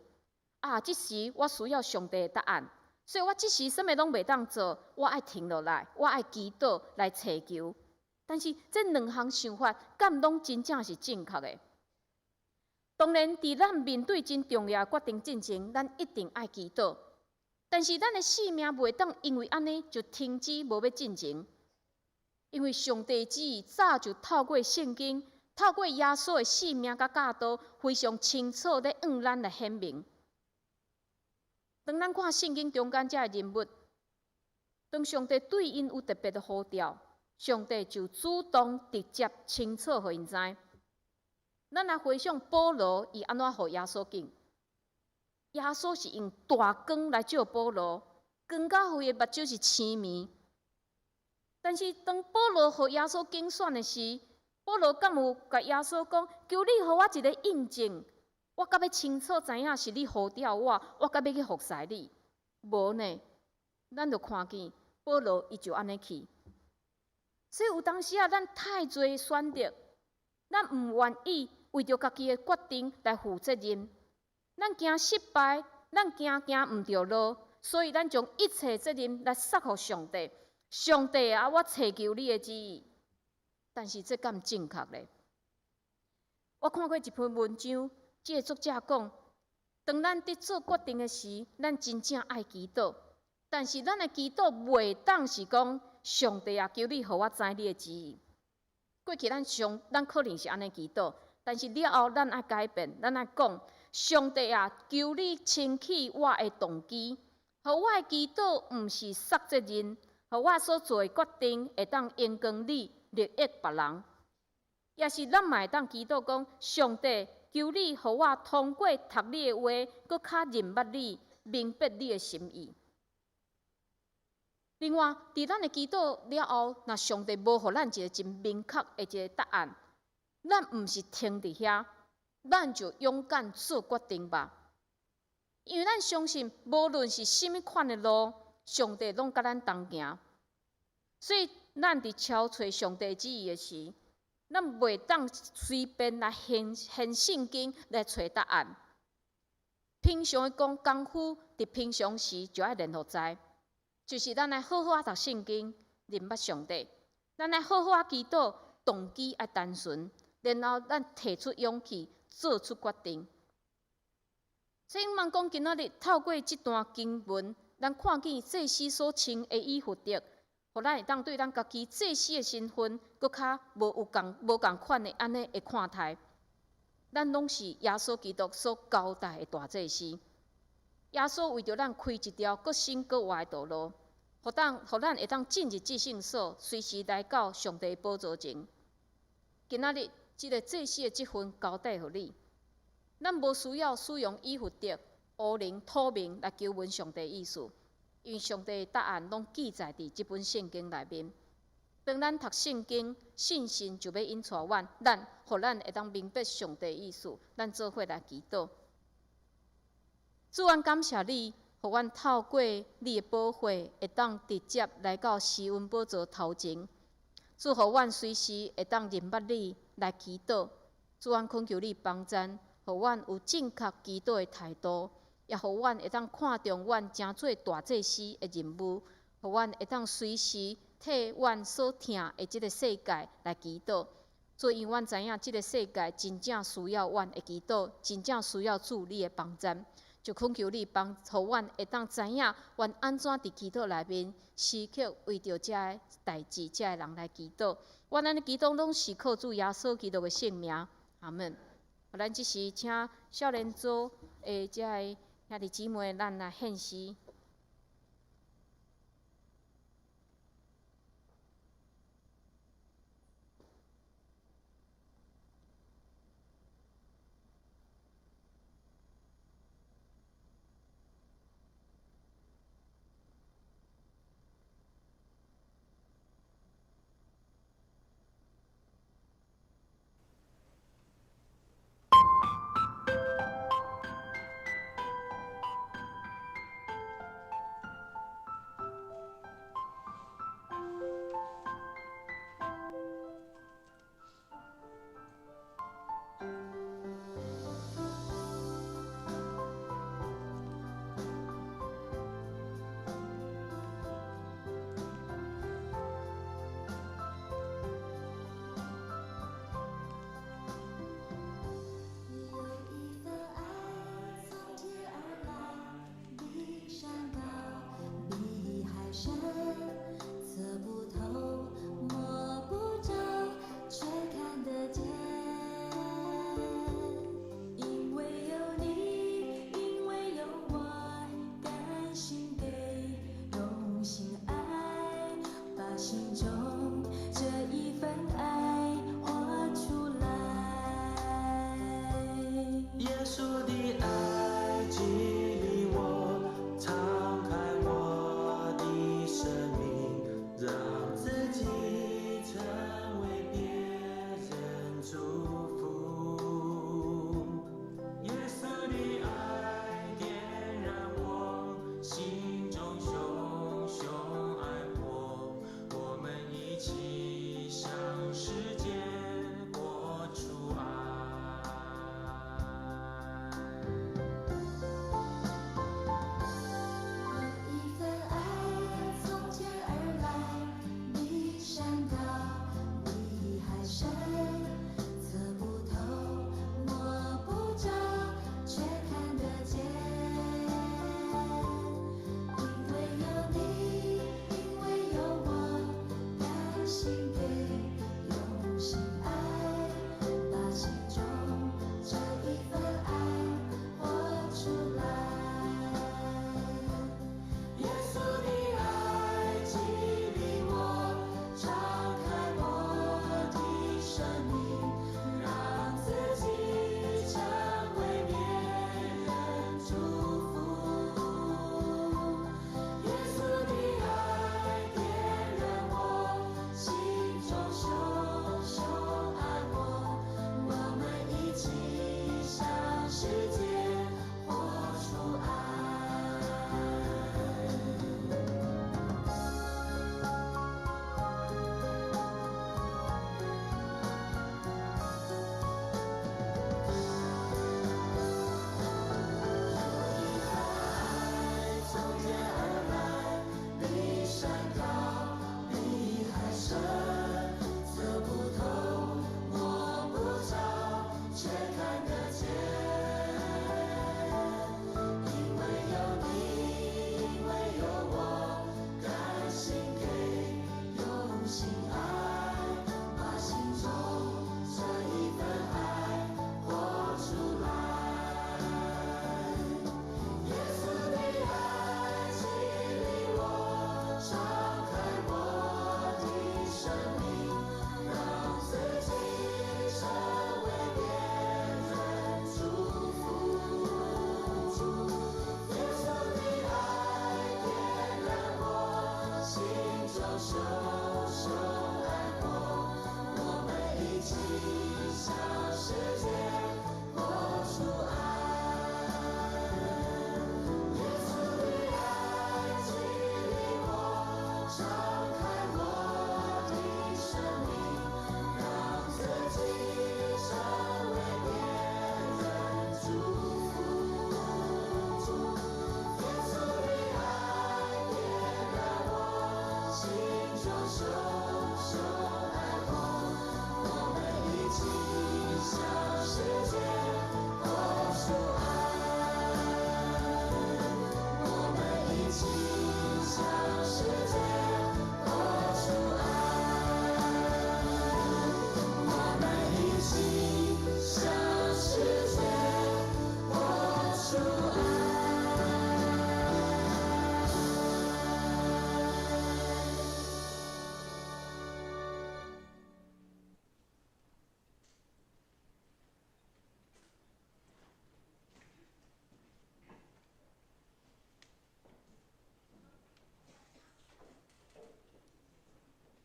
啊，即时我需要上帝的答案，所以我即时啥物拢袂当做，我爱停落来，我爱祈祷来祈求。但是这两项想法，敢拢真正是正确的？当然，伫咱面对真重要的决定进前，咱一定爱祈祷。但是咱的性命袂当因为安尼就停止无要进前，因为上帝旨意早就透过圣经，透过耶稣的性命甲教导，非常清楚地向咱来显明。当咱看圣经中间这个人物，当上帝对因有特别的呼召，上帝就主动直接清楚互因知。咱来回想保罗，伊安怎互耶稣敬？耶稣是用大光来照保罗，光到伊的目睭是青面。但是当保罗互耶稣竞选的时，保罗敢有甲耶稣讲：求你互我一个印证，我甲要清楚知影是你呼召我，我甲要去服侍你。无呢，咱就看见保罗伊就安尼去。所以有当时啊，咱太侪选择，咱毋愿意为着家己的决定来负责任。咱惊失败，咱惊毋着路，所以咱将一切责任来撒互上帝。上帝啊，我祈求你的旨意。但是这敢正确咧？我看过一篇文章，这个作者讲，当咱伫做决定的时，咱真正爱祈祷。但是咱的祈祷袂当是讲，上帝啊，求你互我知你的旨意。过去咱可能是安尼祈祷，但是了后咱爱改变，咱爱讲。上帝啊，求你清起我的动机，互我的祈祷毋是杀责任，互我所做的决定会当荣光你，利益别人。也是咱嘛会当祈祷讲，上帝求你互我通过读你的话，搁较认捌你，明白你的心意。另外，伫咱的祈祷了后，若上帝无互咱一个真明确的一个答案，咱毋是停伫遐。咱就勇敢做决定吧，因为咱相信，无论是甚物款的路，上帝拢甲咱同行。所以，咱伫敲找上帝旨意的时，咱袂当随便来现圣经来找答案。平常的功夫，伫平常时就爱练互知，就是咱来好好读圣经，认捌上帝；咱来好好祈祷，动机爱单纯，然后咱提出勇气。做出决定。所以，咱讲今仔日透过这段经文，咱看见祭司所穿的以弗得，互咱会当对咱家己祭司的身份，搁较无共款的安尼的看待。咱拢是耶稣基督所交代的大祭司。耶稣为着咱开一条搁深搁活的道路，互咱会当进入至圣所，随时来到上帝宝座前。今仔日即个祭司的职分交代互你，咱无需要使用以弗得、乌灵、土明来求问上帝意思，因为上帝的答案拢记载伫即本圣经内面。当咱读圣经，信心就要引带咱，互咱会当明白上帝的意思。咱做伙来祈祷。主，阮感谢你，互阮透过你的保护，会当直接来到施恩宝座头前。主，互阮随时会当认捌你来祈祷。主，阮恳求你帮赞，互阮有正确祈祷的态度，也互阮会当看重阮成做大祭司的任务，互阮会当随时替阮所听的即个世界来祈祷。主，因阮知影即个世界真正需要阮的祈祷，真正需要主你的帮赞。就恳求你帮，互阮会当知影，阮安怎伫祈祷内面时刻为着遮个代志、遮个人来祈祷。阮安尼祈祷拢是靠主耶稣基督的圣名，阿门。咱即时请少年组的遮个兄弟姊妹，咱来献诗。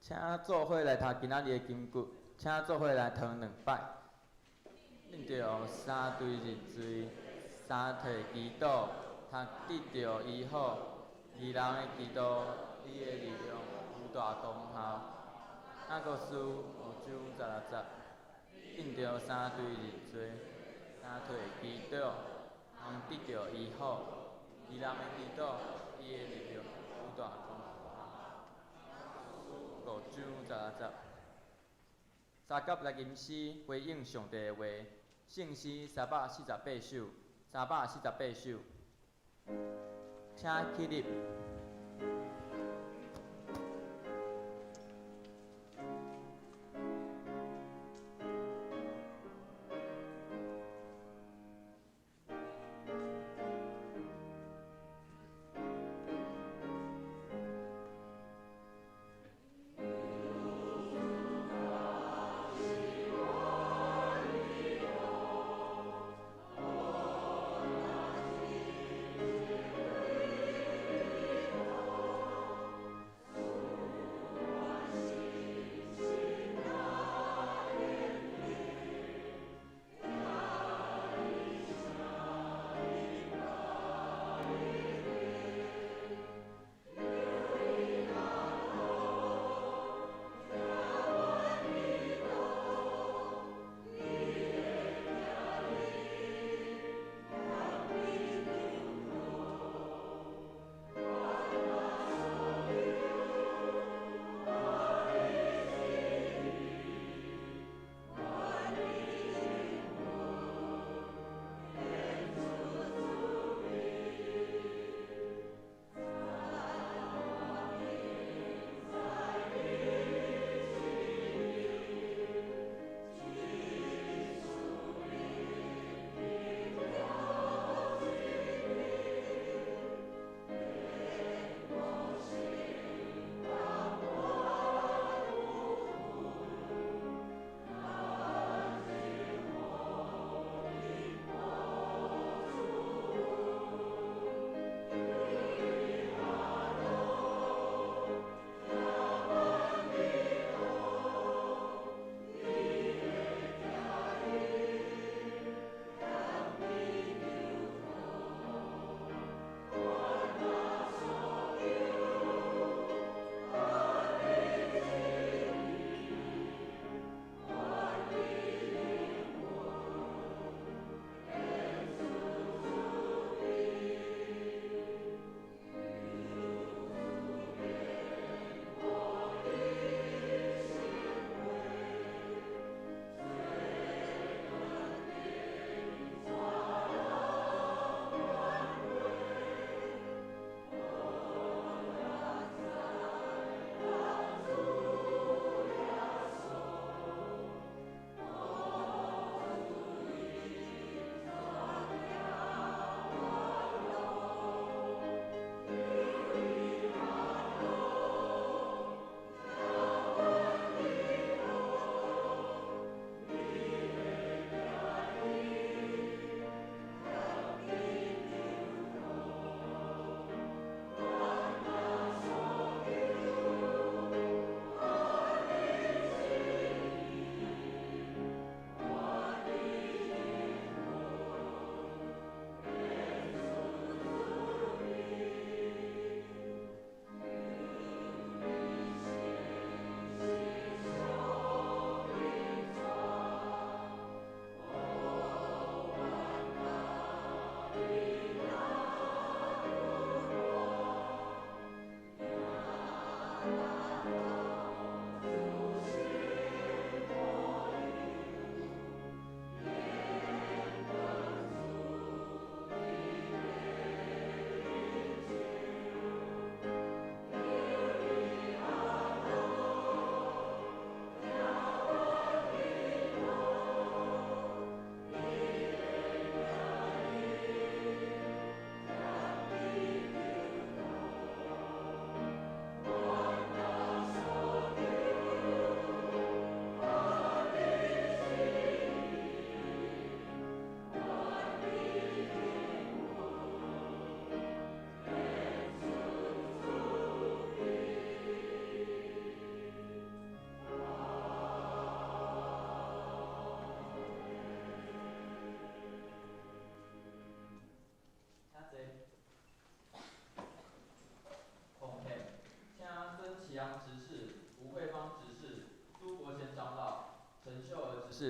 请做伙来读今仔日的经句，请做伙来堂2摆。恁着三对认罪，三摕祈祷，读得着医好。二人的祈祷，伊的力量有大功效。啊，个书有章十，恁着三对认罪，三摕祈祷，通得着医好。二人的祈祷，伊的力量有大功效。五章十。三甲来吟诗回应上帝的话，圣诗348首，348首，请起立。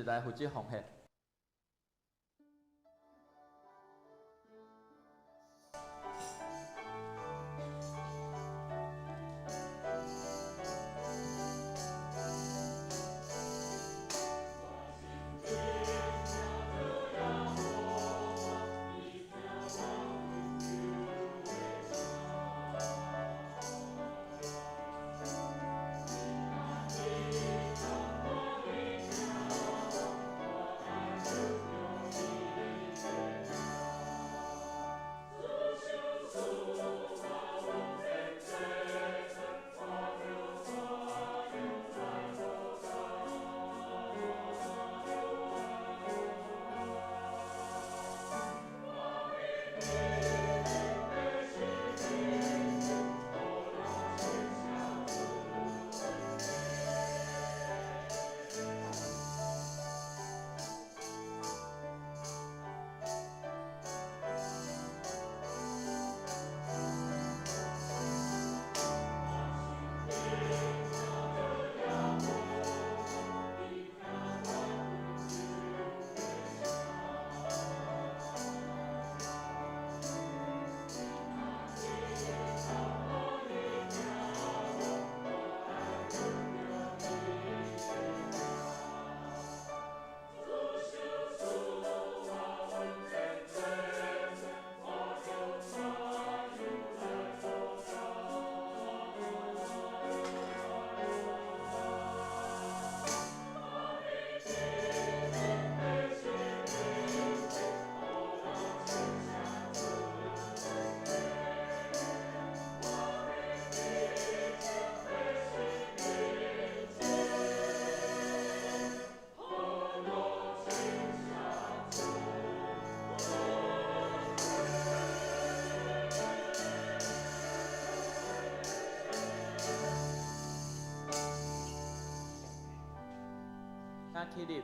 士来负责奉献。起立。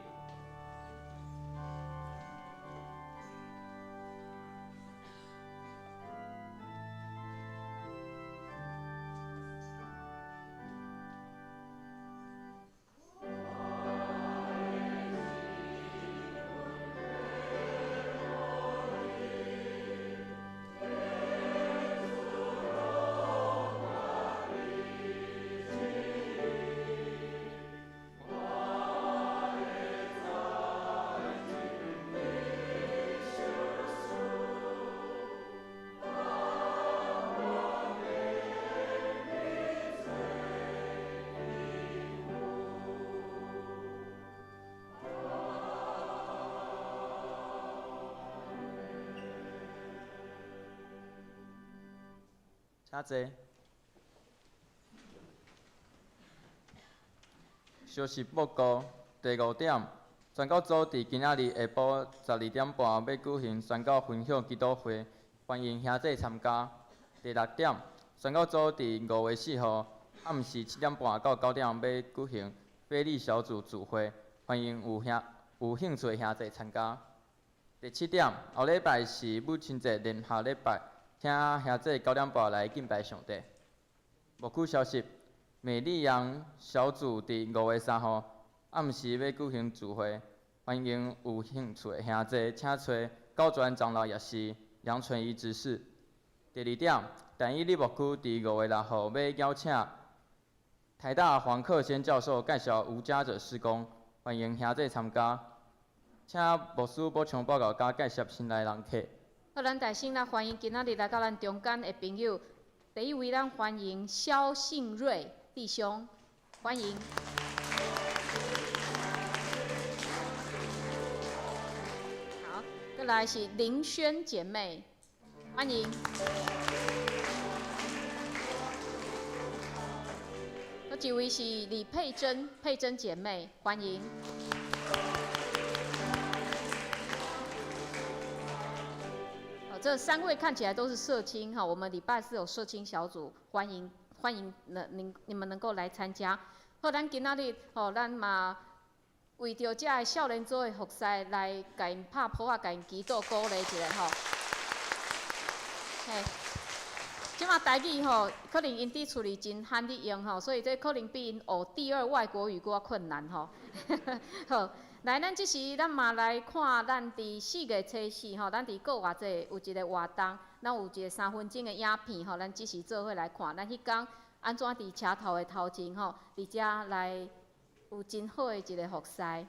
请坐。消息报告第5点，宣告组伫今仔日下晡12点半要举行宣告分享基督会，欢迎兄弟参加。第6点，宣告组伫5月4号暗时7点半到9点要举行非利小组聚会，欢迎有兴趣的兄弟参加。第7点，后礼拜是母亲节连下礼拜。请兄弟9点半来敬拜上帝。无久消息，美丽阳小组伫5月3号暗时要举行聚会，欢迎有兴趣的兄弟请找高专长老也是杨纯仪执事。第2点，单一立牧区伫5月6号要邀请台大黄克先教授介绍无家者事工，欢迎兄弟参加。请牧师补充报告甲介绍新来人客。好，咱大声来欢迎今仔日来到咱中间的朋友。第一位，咱欢迎肖信瑞弟兄，欢迎。好，再来是林轩姐妹，欢迎。有几位是李佩珍姐妹，欢迎。这3位看起来都是社青哈，我们礼拜4有社青小组，欢迎你们能够来参加。好，咱今仔日吼，咱嘛为着这个少年组的服侍来甲因拍谱啊，甲因祈祷鼓励一下吼。嘿，即马台语吼，可能因伫厝里真罕得用吼，所以这可能比因学第2外国语搁较困难吼。好，来，咱即时咱嘛来看，咱伫4月初4吼，咱伫国外这有一个活动，咱有一个3分钟的影片吼，咱即时做伙来看，咱迄天安怎伫车头的头前吼，伫遮来有真好的一个服侍。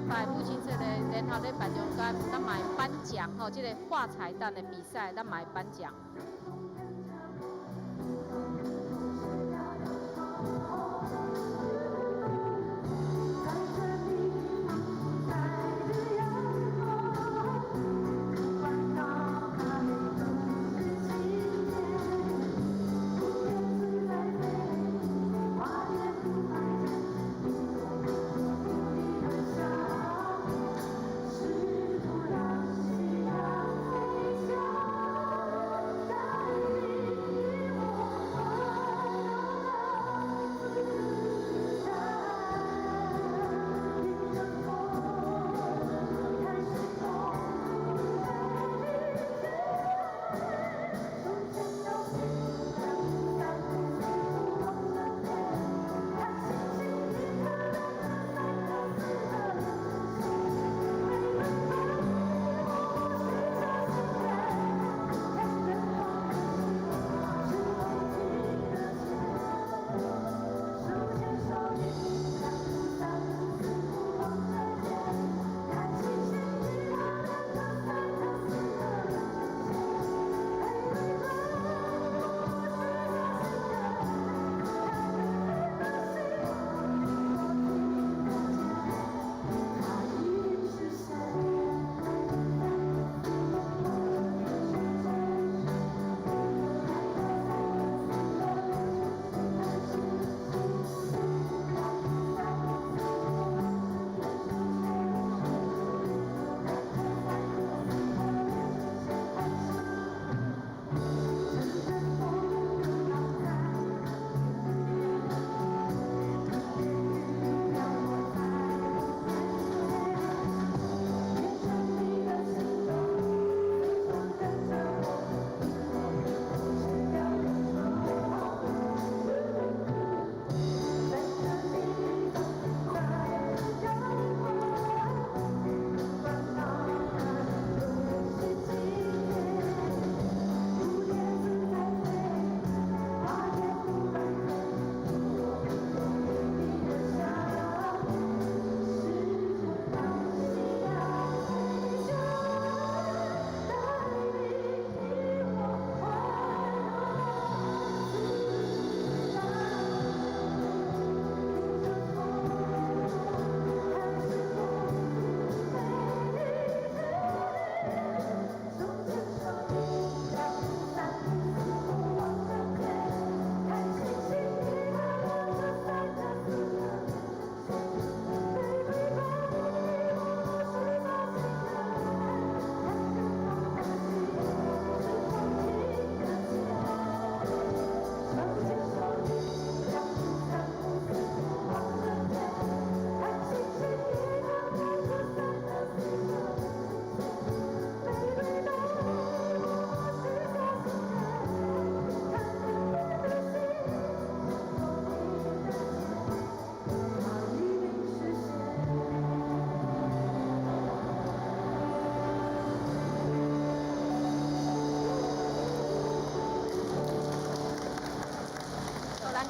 拜母亲节的联合礼拜中间，咱嘛会颁奖吼，这个画彩蛋的比赛，咱嘛会颁奖。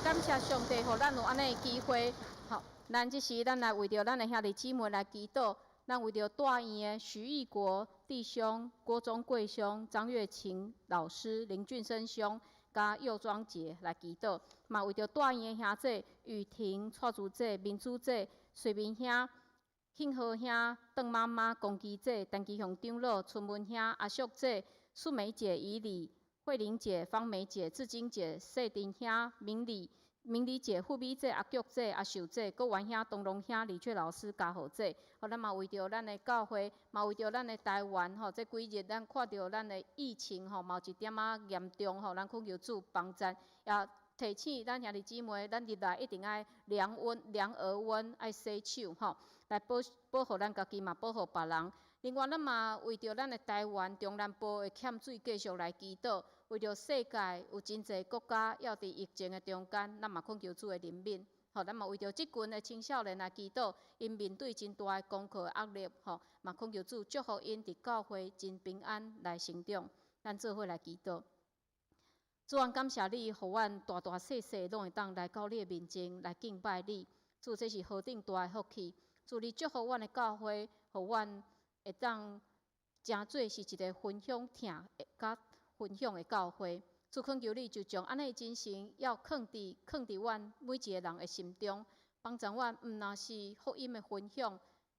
感谢上帝，互咱有安尼的机会。好，咱即时咱来为着咱的兄弟姊妹来祈祷。咱为着大院的徐义国弟兄、郭忠贵兄、张月琴老师、林俊生兄、甲佑庄姐来祈祷。嘛为着大院的兄弟雨婷、蔡珠姐、民主姐、随明兄、庆和兄、邓妈妈、龚基姐、陈基雄长老、春文兄、阿淑姐、素梅姐、以礼、慧玲姐、方梅姐、志金姐、谢丁兄、明理姐、富美姐、阿菊姐、阿秀姐、郭元兄、东龙兄、李雀老师、嘉豪姐，咱嘛为着咱的教会，嘛为着咱的台湾吼，这几日咱看到咱的疫情吼，嘛有一点仔严重吼，咱恳求主帮助，也提醒咱兄弟姊妹，咱入来一定爱量额温，爱洗手吼，来保护咱家己嘛，保护别人。另外，咱嘛为着咱的台湾中南部的欠水，继续来祈祷。为着世界有真侪国家要伫疫情的中间，咱嘛恳求主的怜悯。吼，咱嘛为着即群的青少年来祈祷，因面对真大的功课压力，吼，嘛恳求主祝福因伫教会真平安来成长。咱做伙来祈祷。主啊，感谢你，互阮大大细细拢会当来到你的面前来敬拜你。主，这是何等大的福气！主，你祝福阮的教会，互阮会当真做是一个分享听甲分享的教会。主，恳求你就将安尼精神要放伫阮每一个人的心中，帮助阮毋若是福音的分享、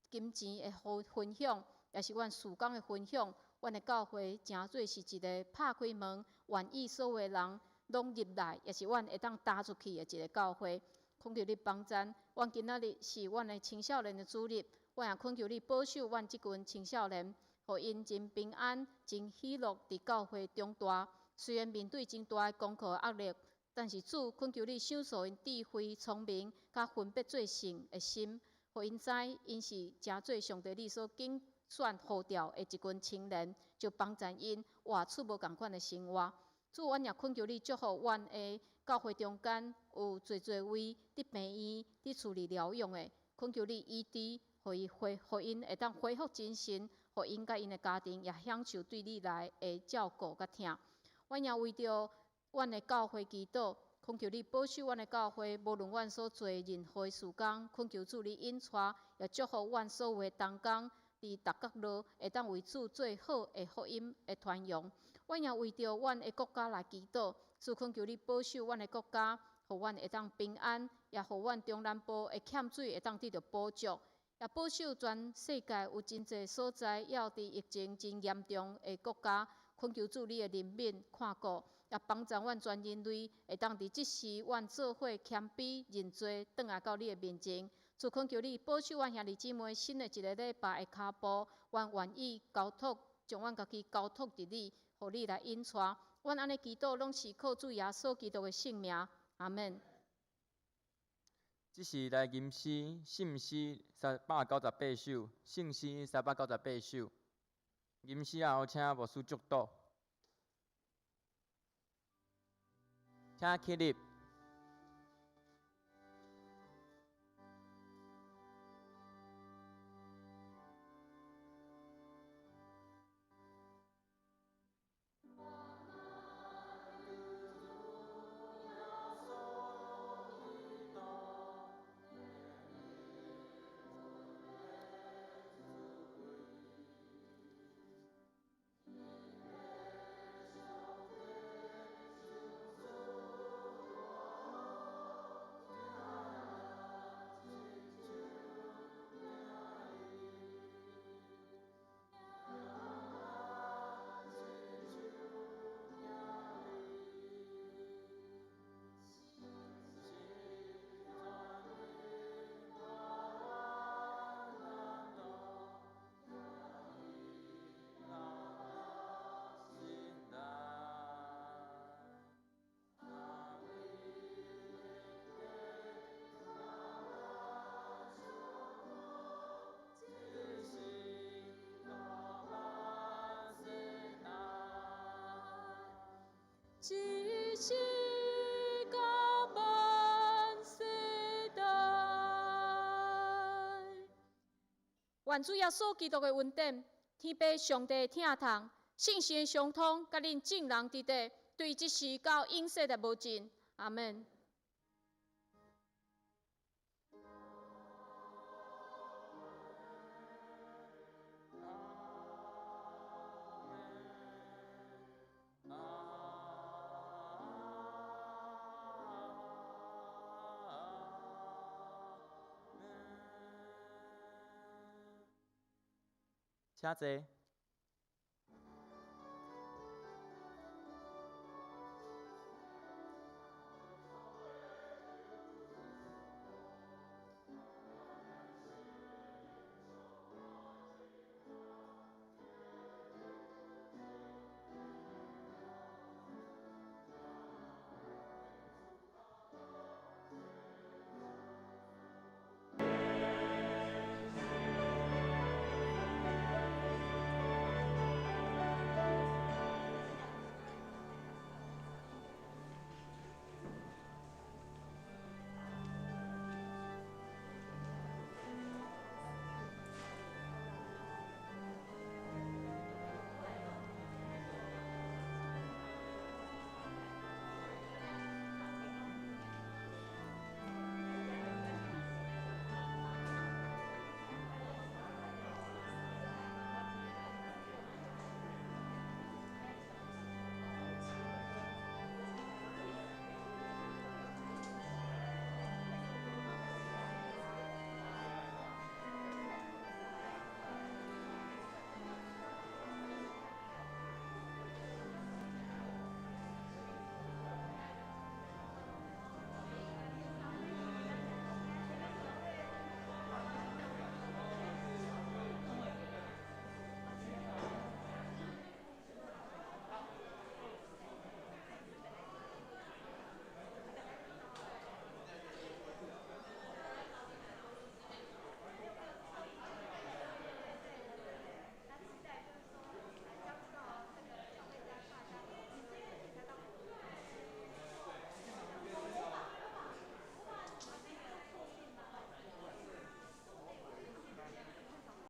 金钱的分享，也是阮事工的分享。阮的教会真做是一个拍开门，愿意所有的人拢入来，也是阮会当踏出去的一个教会。恳求你帮助，阮今仔日是阮的青少年的主日，阮也恳求你保守阮即群青少年，互因真平安、真喜乐伫教会中大。虽然面对真大的功课压力，但是主恳求你赏赐因智慧、聪明，甲分别做圣的心，互因知因是真做上帝你所拣选呼召的一群青年，就帮助因活出无共款的生活。主，阮也恳求你祝福阮的教会中间有侪位伫病院、伫处理疗养的，恳求你医治，互因会当恢复精神，互因甲因的家庭也享受对你来的照顾甲疼。阮也为着阮的教会祈祷，恳求你保守阮的教会，无论阮所做任何的事工，恳求主你引带，也祝福阮所有的同工伫逐角落会当为主最好的福音的传扬。阮也为着阮的国家来祈祷，主恳求你保守阮的国家，互阮会当平安，也互阮中南部的欠水会当得到补助，也保守全世界有真侪所在要伫疫情真严重的国家。恳求主你的怜悯看顾，也帮助阮全人类会当伫即时，阮做伙谦卑认罪，转来到你的面前。主恳求你保守阮兄弟姊妹新的一个礼拜的脚步，阮愿意交托，将阮家己交托伫你，互你来引带。阮安尼祈祷，拢是靠主耶稣基督的圣名，阿门。即是来吟诗，信诗398首，圣诗398首。吟诗后，请牧师祝祷，请起立。只是到万世代。愿主耶稣基督的恩典、天父上帝的疼痛、圣神的相通，甲恁众人伫地，对即时到永世的无尽。阿门。请坐。